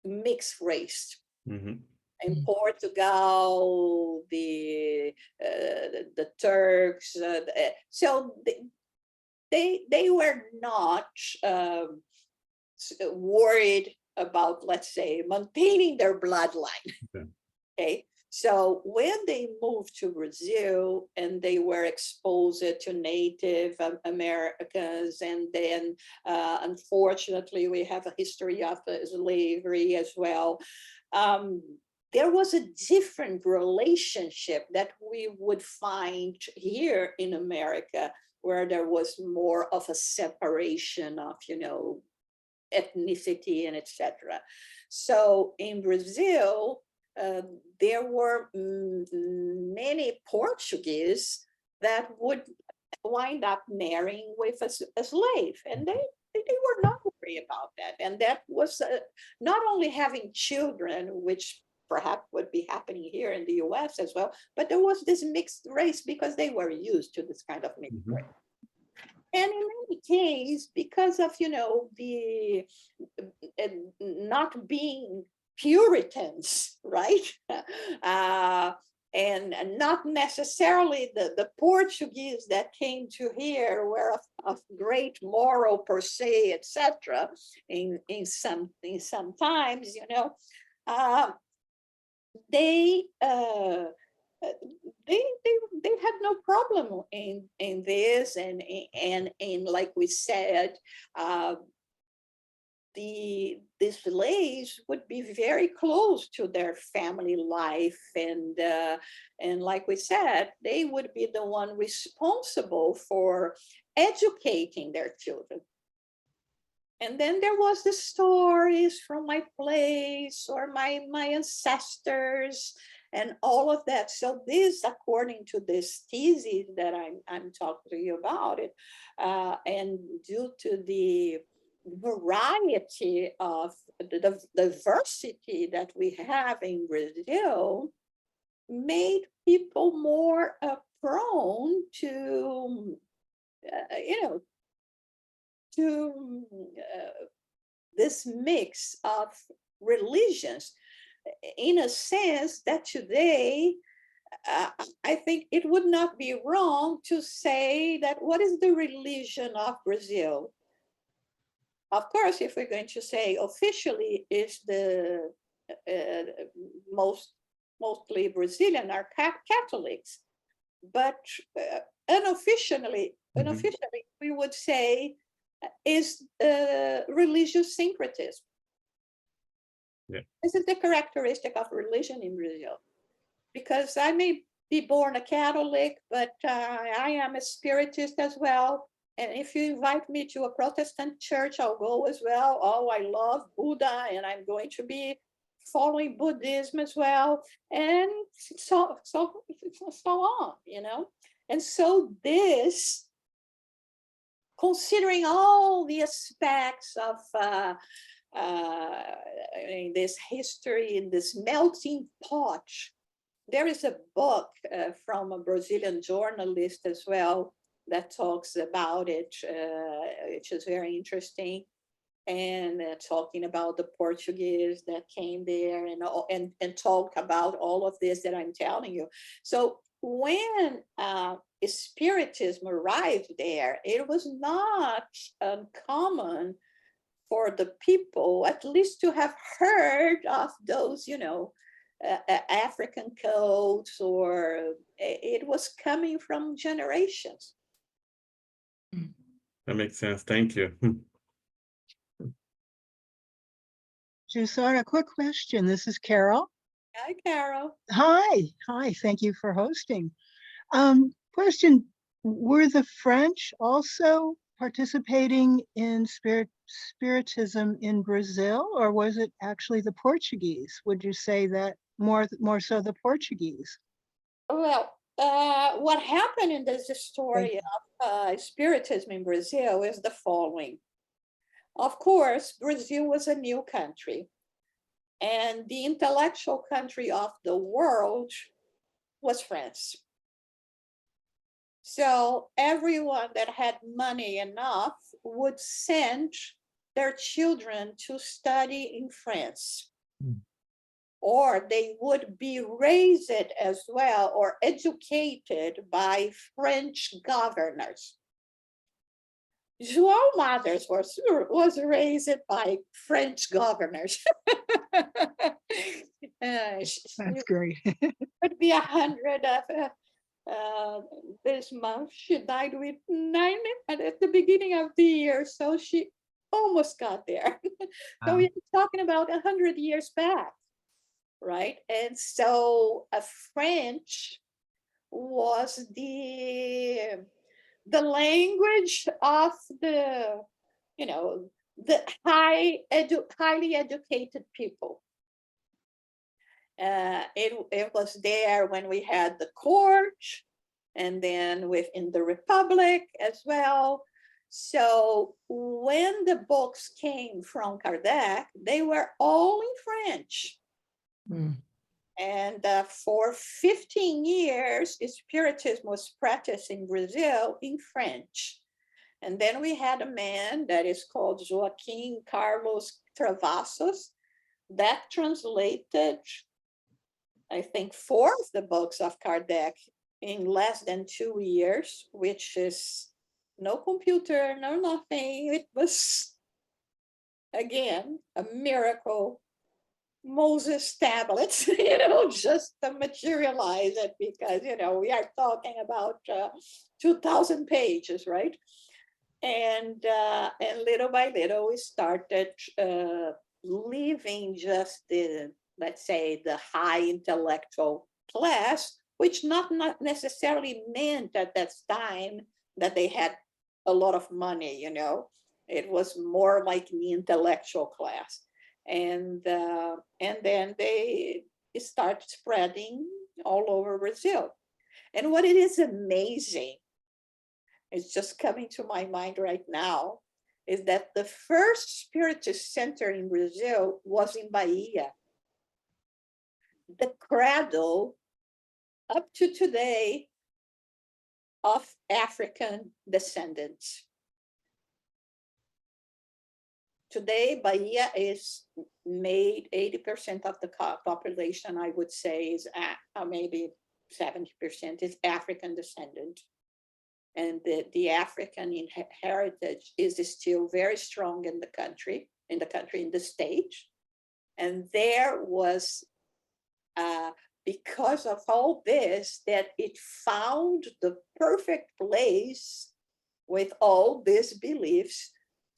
mix race. Mhm. In Portugal, the Turks, so they were not worried about, let's say, maintaining their bloodline. Okay. Okay, so when they moved to Brazil and they were exposed to Native Americans, and then unfortunately we have a history of slavery as well. There was a different relationship that we would find here in America, where there was more of a separation of, ethnicity and etc. So in Brazil, there were many Portuguese that would wind up marrying with a slave, and they were not worried about that. And that was not only having children, which perhaps would be happening here in the US as well, but there was this mixed race because they were used to this kind of mixed race. And in any case, because of, the not being Puritans, right? And not necessarily the Portuguese that came to here were of great moral per se, etc. In some times, they had no problem in this, and like we said, the slaves would be very close to their family life, and like we said, they would be the one responsible for educating their children. And then there was the stories from my place or my ancestors and all of that. So this, according to this thesis that I'm talking to you about it, and due to the variety of the diversity that we have in Brazil made people more prone to, to this mix of religions, in a sense that today, I think it would not be wrong to say that what is the religion of Brazil? Of course, if we're going to say officially is the mostly Brazilian are Catholics, but unofficially, we would say is religious syncretism. Yeah. This is the characteristic of religion in Brazil, because I may be born a Catholic, but I am a Spiritist as well. And if you invite me to a Protestant church, I'll go as well. Oh, I love Buddha, and I'm going to be following Buddhism as well, and so on, And so this, considering all the aspects of this history in this melting pot, there is a book from a Brazilian journalist as well that talks about it, which is very interesting, and talking about the Portuguese that came there and talk about all of this that I'm telling you. So when Spiritism arrived there, it was not uncommon for the people, at least, to have heard of those, African codes, or it was coming from generations. That makes sense. Thank you. Jusara, a quick question. This is Carol. Hi, Carol. Hi. Thank you for hosting. Question: were the French also participating in Spiritism in Brazil, or was it actually the Portuguese? Would you say that more so the Portuguese? Well, what happened in this story of Spiritism in Brazil is the following. Of course, Brazil was a new country, and the intellectual country of the world was France. So everyone that had money enough would send their children to study in France. Or they would be raised as well or educated by French governors. João Mathers was raised by French governors. That's great. Would be 100 this month. She died with 9 at the beginning of the year, so she almost got there. So we're talking about 100 years back, right? And so French was the language of the, the highly educated people. It was there when we had the court, and then within the Republic as well. So when the books came from Kardec, they were all in French. And for 15 years, Spiritism was practiced in Brazil in French. And then we had a man that is called Joaquim Carlos Travassos that translated, I think, 4 of the books of Kardec in less than 2 years, which is no computer, no nothing. It was, again, a miracle. Moses tablets, just to materialize it, because, we are talking about 2,000 pages, right? And little by little, we started leaving just the, let's say, the high intellectual class, which not necessarily meant at that time that they had a lot of money, It was more like the intellectual class. And then they start spreading all over Brazil. And what it is amazing, it's just coming to my mind right now, is that the first Spiritist center in Brazil was in Bahia. The cradle, up to today, of African descendants. Today, Bahia is made 80% of the population, I would say, is maybe 70% is African descendant. And the African heritage is still very strong in the country, in the state. And there was, because of all this, that it found the perfect place with all these beliefs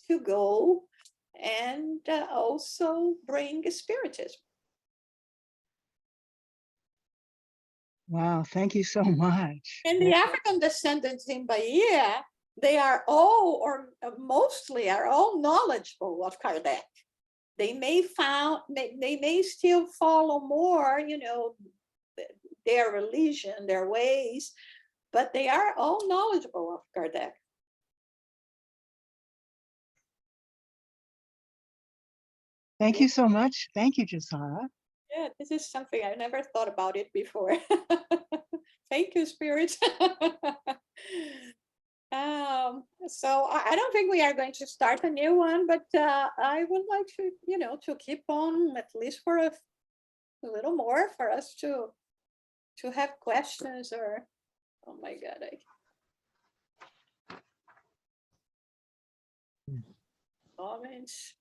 to go and also bring Spiritism. Wow, thank you so much. And the African descendants in Bahia, they are all, or mostly, are all knowledgeable of Kardec. They may still follow more, their religion, their ways, but they are all knowledgeable of Kardec. Thank you so much. Thank you, Josiah. Yeah, this is something I never thought about it before. Thank you, Spirit. So I don't think we are going to start a new one, but I would like to, to keep on at least for a little more for us to have questions or, oh my God, comments.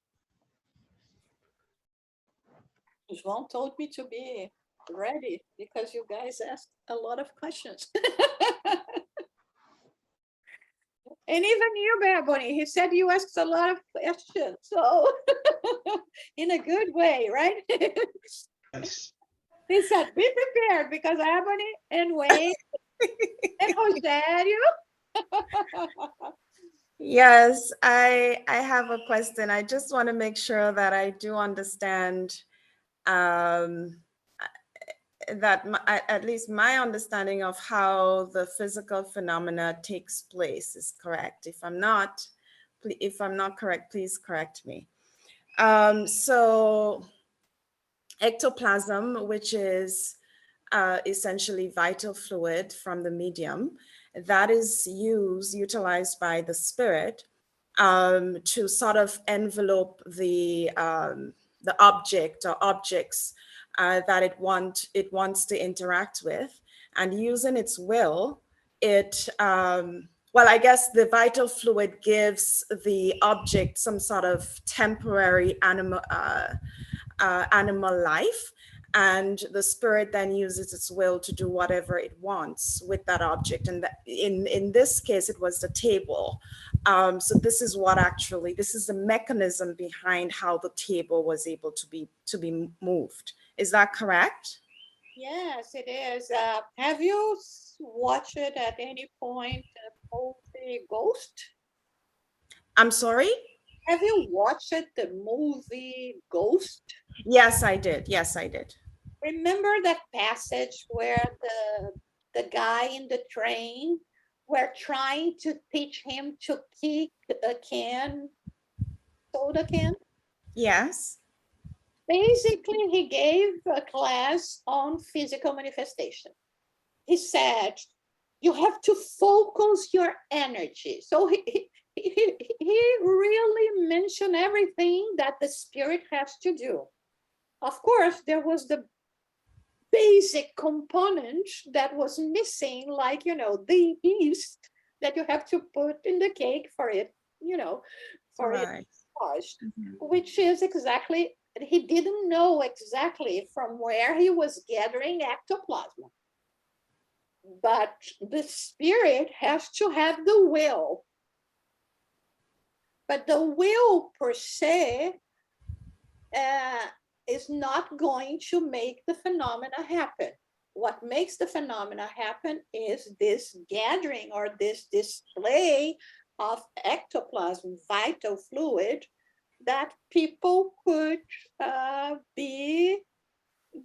João told me to be ready because you guys asked a lot of questions. And even you, Beaboni, he said you asked a lot of questions. So in a good way, right? Yes. He said, be prepared because Ebony and Wayne and Rosario. Yes, I have a question. I just want to make sure that I do understand that at least my understanding of how the physical phenomena takes place is correct. If I'm not correct, please correct me. So ectoplasm, which is essentially vital fluid from the medium, that is utilized by the spirit to sort of envelope the object or objects that it wants to interact with, and using its will, well, I guess the vital fluid gives the object some sort of temporary animal life, and the spirit then uses its will to do whatever it wants with that object. And in this case, it was the table. So this is the mechanism behind how the table was able to be moved. Is that correct? Yes, it is. Have you watched it at any point, the movie Ghost? I'm sorry? Have you watched the movie Ghost? Yes, I did. Yes, I did. Remember that passage where the guy in the train were trying to teach him to kick a soda can? Yes. Basically, he gave a class on physical manifestation. He said, you have to focus your energy. So he really mentioned everything that the spirit has to do. Of course, there was the basic component that was missing, like, the yeast that you have to put in the cake for it, for Right. it washed, which is exactly, he didn't know exactly from where he was gathering ectoplasm. But the spirit has to have the will. But the will per se is not going to make the phenomena happen. What makes the phenomena happen is this gathering or this display of ectoplasm, vital fluid, that people could be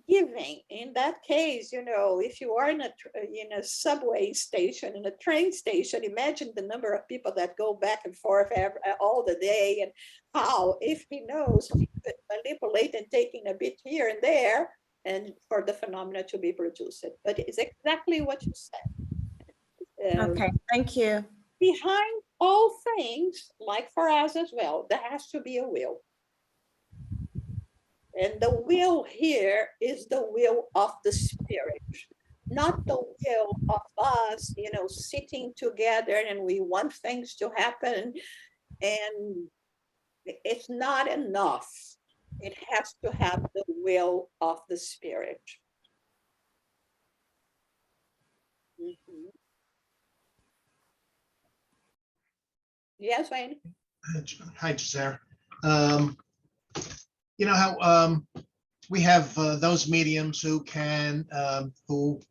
giving. In that case, if you are in a subway station, in a train station, imagine the number of people that go back and forth all the day, and how, if he knows, he could manipulate and taking a bit here and there, and for the phenomena to be produced. But it's exactly what you said. Okay, thank you. Behind all things, like for us as well, there has to be a will. And the will here is the will of the spirit, not the will of us, sitting together and we want things to happen. And it's not enough. It has to have the will of the spirit. Mhm. Yes, Wayne? Hi, Sarah. You know how we have those mediums who can who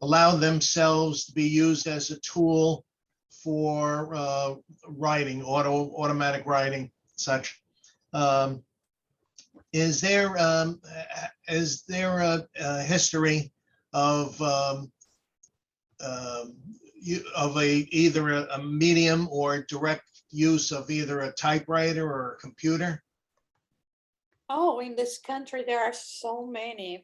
allow themselves to be used as a tool for writing, automatic writing, such. Is there a history of either a medium or direct use of either a typewriter or a computer? Oh, in this country, there are so many.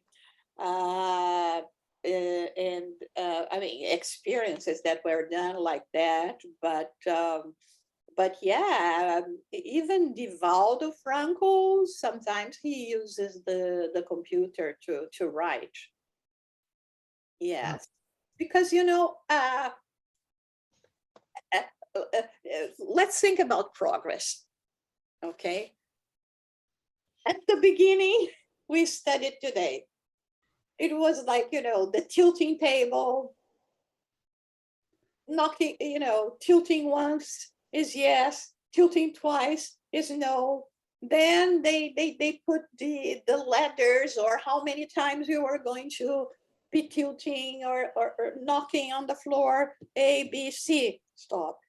I mean, experiences that were done like that, but yeah, even Divaldo Franco, sometimes he uses the computer to write. Yes, because let's think about progress. Okay, at the beginning, we studied today. It was like, the tilting table, knocking, tilting once is yes, tilting twice is no. Then they put the letters, or how many times we were going to be tilting or knocking on the floor. A, B, C, stop.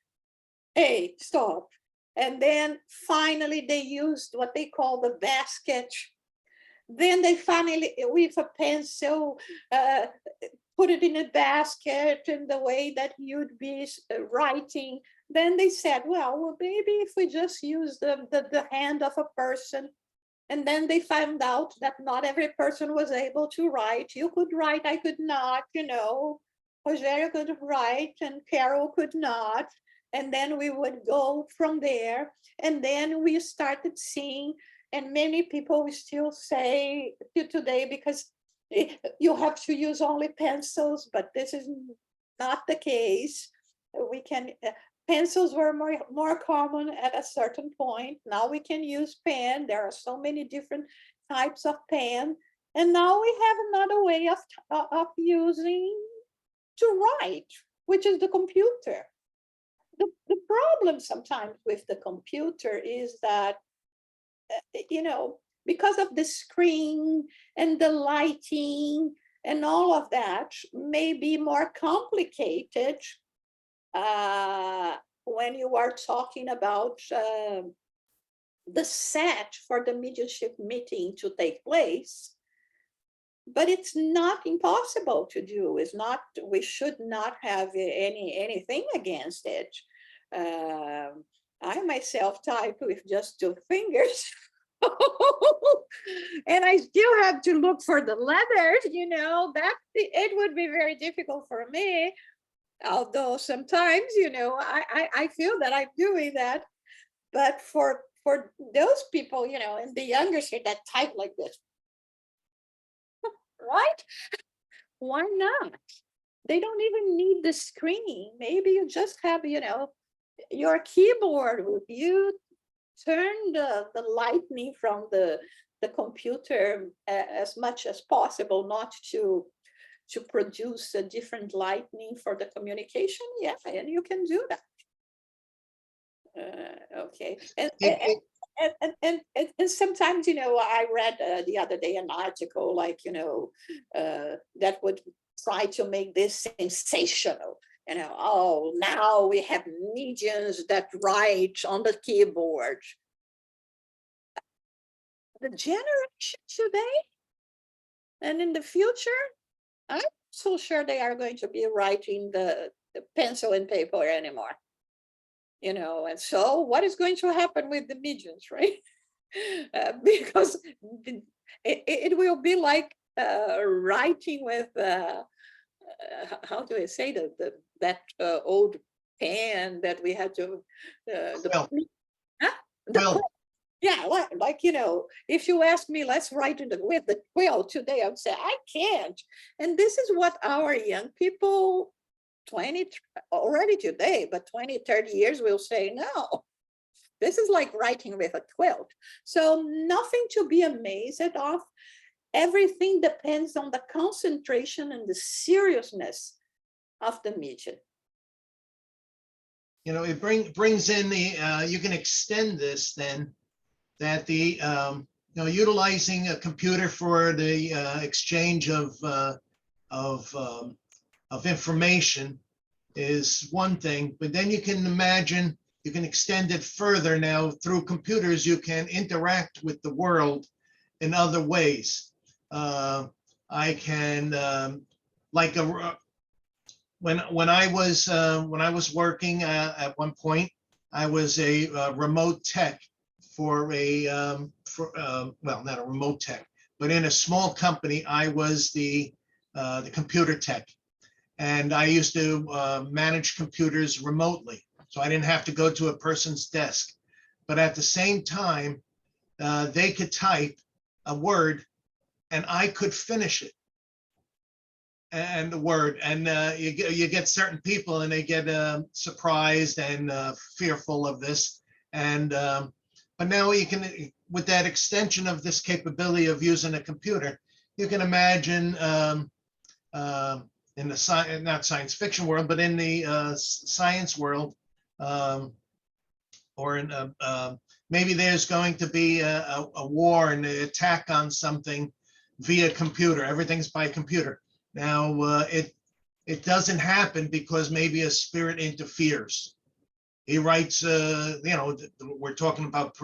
A, stop. And then finally they used what they call the basket. Then they finally, with a pencil, put it in a basket in the way that you'd be writing. Then they said, well, maybe if we just use the hand of a person. And then they found out that not every person was able to write. You could write, I could not, Rogério could write and Carol could not. And then we would go from there. And then we started seeing, and many people will still say to today, because you have to use only pencils, but this is not the case. We can, pencils were more common at a certain point. Now we can use pen. There are so many different types of pen. And now we have another way of using to write, which is the computer. The problem sometimes with the computer is that, because of the screen and the lighting and all of that, may be more complicated when you are talking about the set for the mediumship meeting to take place. But it's not impossible to do. It's not, we should not have anything against it. I myself type with just 2 fingers. And I still have to look for the letters, that it would be very difficult for me. Although sometimes, I feel that I'm doing that. But for those people, in the younger state that type like this, right? Why not? They don't even need the screen. Maybe you just have, your keyboard. You turn the lightning from the computer as much as possible, not to produce a different lightning for the communication. Yeah, and you can do that. Okay, and sometimes, I read the other day an article like, that would try to make this sensational. Oh, now we have mediums that write on the keyboard. The generation today, And in the future, I'm so sure they are going to be writing the pencil and paper anymore. You know, and so what is going to happen with the mediums, right? Because it will be like writing with, how do I say that old pen that we had to, Quill. Huh? The Quill. quill. Yeah, like, you know, if you ask me, let's write with the quill today, I would say, I can't. And this is what our young people, 20, already today, but 20, 30 years will say, no. This is like writing with a quilt. So nothing to be amazed of. Everything depends on the concentration and the seriousness of the medium. You know, it brings in the, you can extend this then, that the, you know, utilizing a computer for the exchange of information is one thing, but then you can imagine, you can extend it further now. Through computers, you can interact with the world in other ways. I can, like when I was working at one point, I was a remote tech for a well, not a remote tech, but in a small company, I was the computer tech, and I used to manage computers remotely, so I didn't have to go to a person's desk. But at the same time, they could type a word, and I could finish it. And the word, and you get certain people, and they get surprised and fearful of this. And but now you can, with that extension of this capability of using a computer, you can imagine in the not science fiction world, but in the science world, or in maybe there's going to be a war and an attack on something via computer. Everything's by computer. Now, it doesn't happen because maybe a spirit interferes. He writes, you know, we're talking about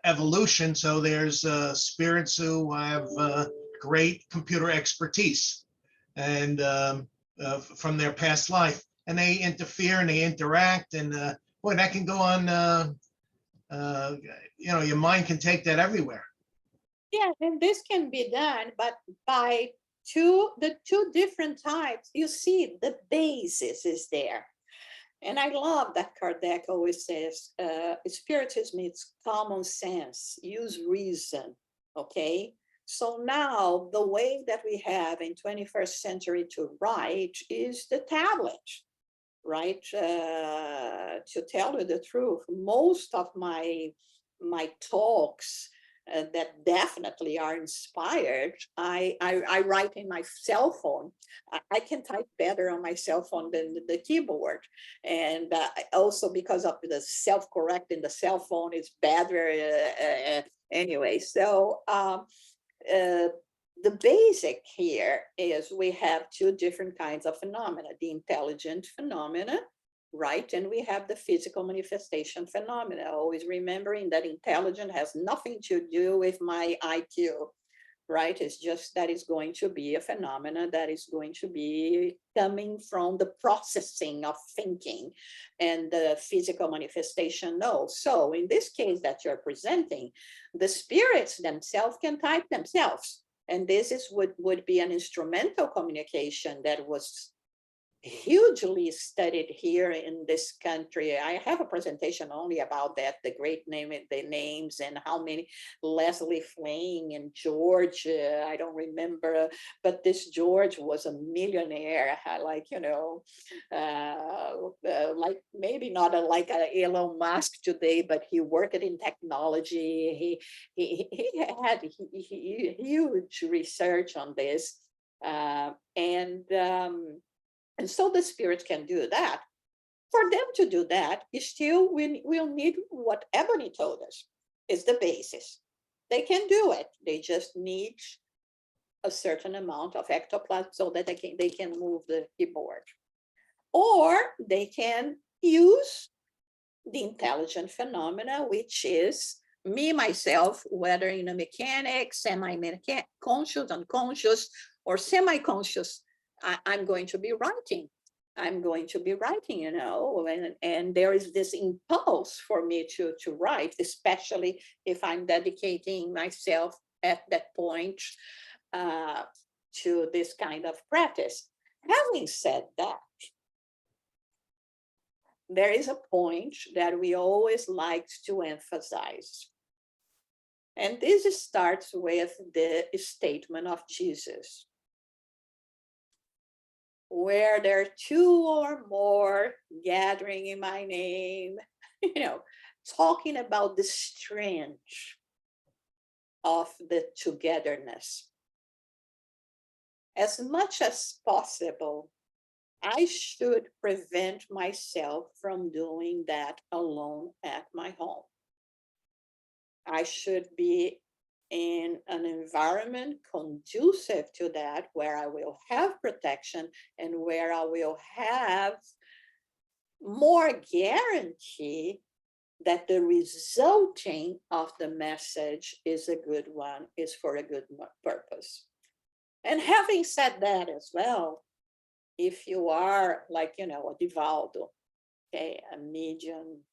evolution. So there's spirits who have great computer expertise and from their past life, and they interfere and they interact, and boy, that can go on. You know, your mind can take that everywhere. Yeah, and this can be done, but by the two different types, you see the basis is there. And I love that Kardec always says, Spiritism is common sense, use reason, okay? So now the way that we have in 21st century to write is the tablet, right? To tell you the truth, most of my talks that definitely are inspired, I write in my cell phone. I can type better on my cell phone than the keyboard. And also because of the self-correct in the cell phone is better anyway. So the basic here is we have two different kinds of phenomena, the intelligent phenomena, right? And we have the physical manifestation phenomena, always remembering that intelligent has nothing to do with my IQ, right? It's just that it's going to be a phenomena that is going to be coming from the processing of thinking, and the physical manifestation, no. So in this case that you're presenting, the spirits themselves can type themselves. And this is would be an instrumental communication that was hugely studied here in this country. I have a presentation only about that, the names and how many, Leslie Fling and George, I don't remember, but this George was a millionaire, like, you know, like maybe not like Elon Musk today, but he worked in technology. He had huge research on this. And so the spirits can do that. For them to do that, still we'll need what Ebony told us is the basis. They can do it. They just need a certain amount of ectoplasm so that they can move the keyboard. Or they can use the intelligent phenomena, which is me, myself, whether in a mechanic, conscious, unconscious, or semi-conscious, I'm going to be writing. I'm going to be writing, you know, and there is this impulse for me to write, especially if I'm dedicating myself at that point to this kind of practice. Having said that, there is a point that we always like to emphasize. And this starts with the statement of Jesus, where there are two or more gathering in my name, you know, talking about the strength of the togetherness. As much as possible, I should prevent myself from doing that alone at my home. I should be in an environment conducive to that, where I will have protection and where I will have more guarantee that the resulting of the message is a good one, is for a good purpose. And having said that as well, if you are like, you know, a Divaldo, okay, a medium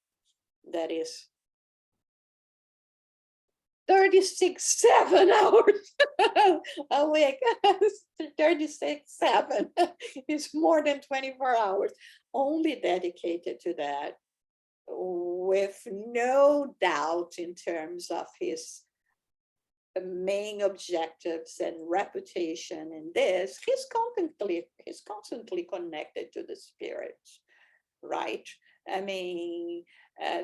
that is 36/7 hours a week, 36/7 is more than 24 hours, only dedicated to that, with no doubt in terms of his main objectives and reputation in this, he's constantly connected to the spirit, right? I mean,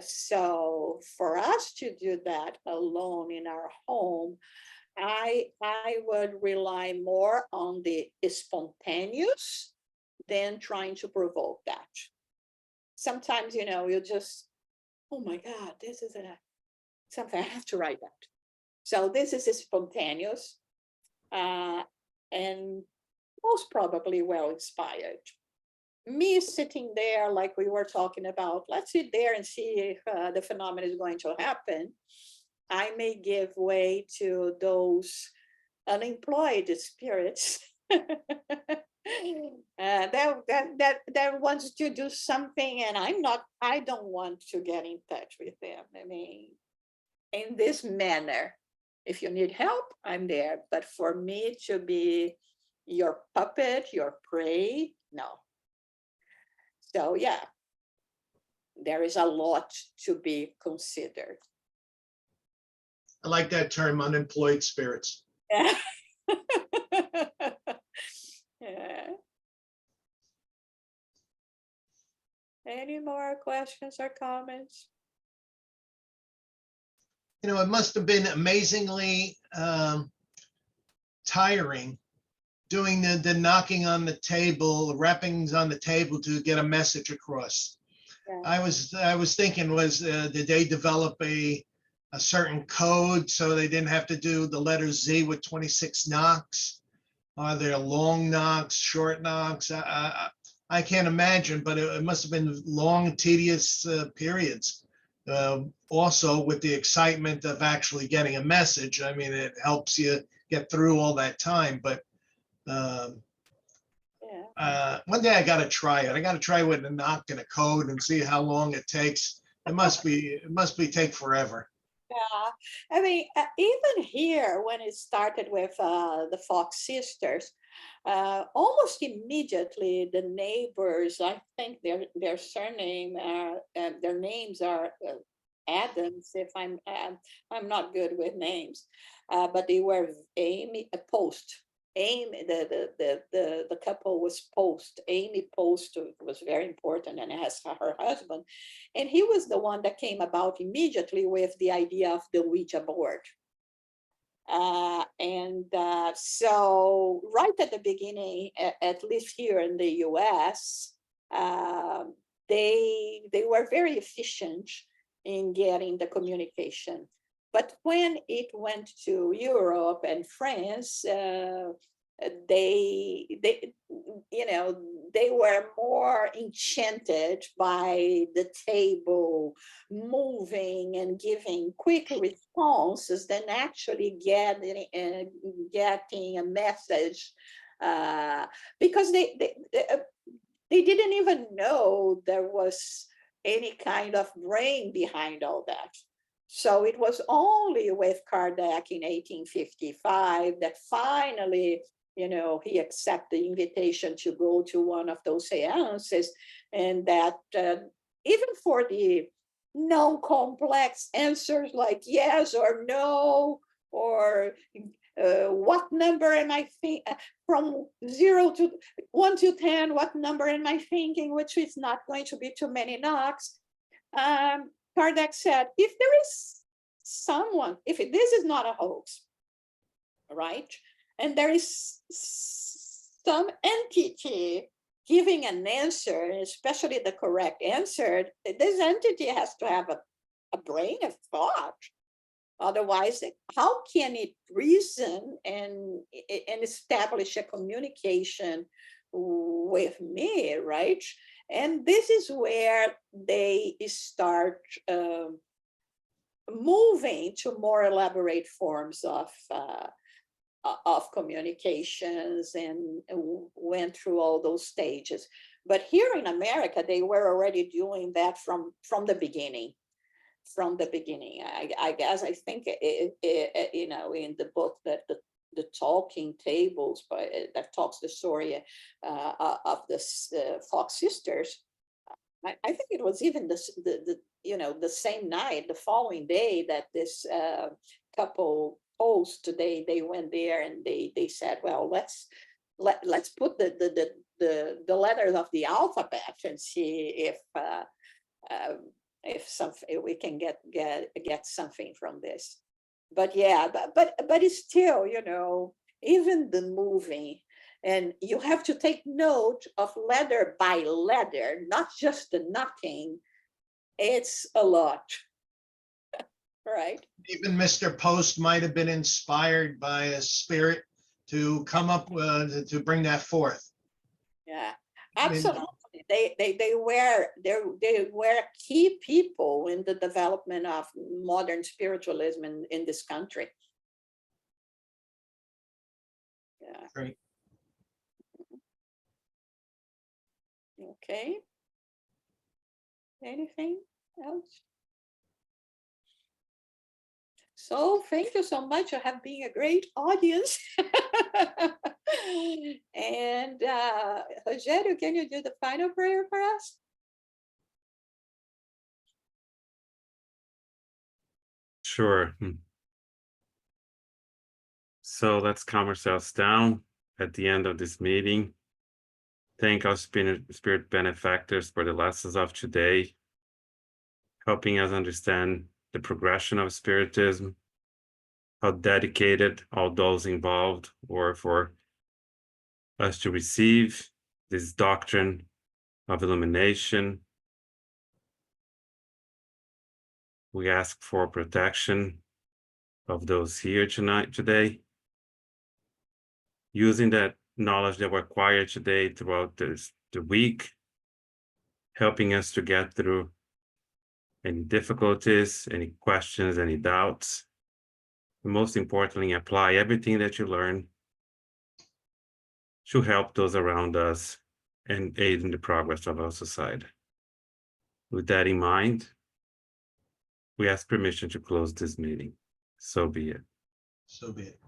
so for us to do that alone in our home, I would rely more on the spontaneous than trying to provoke that. Sometimes, you know, you just, oh my God, this is something I have to write that. So this is spontaneous and most probably well inspired. Me sitting there, like we were talking about, let's sit there and see if the phenomenon is going to happen. I may give way to those unemployed spirits that wants to do something, and I don't want to get in touch with them. I mean, in this manner, if you need help, I'm there. But for me to be your puppet, your prey, no. So yeah, there is a lot to be considered. I like that term, unemployed spirits. Yeah. Yeah. Any more questions or comments? You know, it must have been amazingly tiring doing the knocking on the table, rappings on the table to get a message across. Yeah. I was thinking, did they develop a certain code so they didn't have to do the letter Z with 26 knocks? Are there long knocks, short knocks? I can't imagine, but it must have been long, tedious periods. Also, with the excitement of actually getting a message, I mean, it helps you get through all that time. But one day I got to try it. I got to try with a knock and a code and see how long it takes. It must take forever. Yeah, I mean, even here, when it started with the Fox sisters, almost immediately the neighbors, I think their surname, their names are Adams. If I'm not good with names, but they were Post. Amy, the couple was Post. Amy Post was very important, and as her husband, and he was the one that came about immediately with the idea of the Ouija board. So right at the beginning, at least here in the US, they were very efficient in getting the communication. But when it went to Europe and France, they they were more enchanted by the table moving and giving quick responses than actually getting a message, because they didn't even know there was any kind of brain behind all that. So it was only with Kardec in 1855 that finally, he accepted the invitation to go to one of those seances, and that even for the non-complex answers like yes or no, or what number am I thinking, from 1 to 10, what number am I thinking, which is not going to be too many knocks. Kardec said, if there is someone, if this is not a hoax, right? And there is some entity giving an answer, especially the correct answer, this entity has to have a brain of thought. Otherwise, how can it reason and establish a communication with me, right? And this is where they start moving to more elaborate forms of communications, and went through all those stages. But here in America, they were already doing that from the beginning. From the beginning, I guess, I think, in the book that the talking tables, that talks the story of the Fox sisters, I think it was even the same night, the following day, that this couple host, they went there and they said, well, let's put the letters of the alphabet and see if we can get something from this. But yeah, but it's still, even the moving, and you have to take note of letter by letter, not just the knocking. It's a lot. Right. Even Mr. Post might have been inspired by a spirit to come up with, to bring that forth. Yeah, I mean, absolutely. They were key people in the development of modern spiritualism in this country. Yeah. Great. Okay. Anything else? So thank you so much. You have been a great audience. And Rogério, can you do the final prayer for us? Sure. So let's calm ourselves down at the end of this meeting. Thank our spirit benefactors for the lessons of today, helping us understand the progression of Spiritism, how dedicated all those involved were for us to receive this doctrine of illumination. We ask for protection of those here today, using that knowledge that we acquired today throughout the week, helping us to get through any difficulties, any questions, any doubts. And most importantly, apply everything that you learn to help those around us and aid in the progress of our society. With that in mind, we ask permission to close this meeting. So be it. So be it.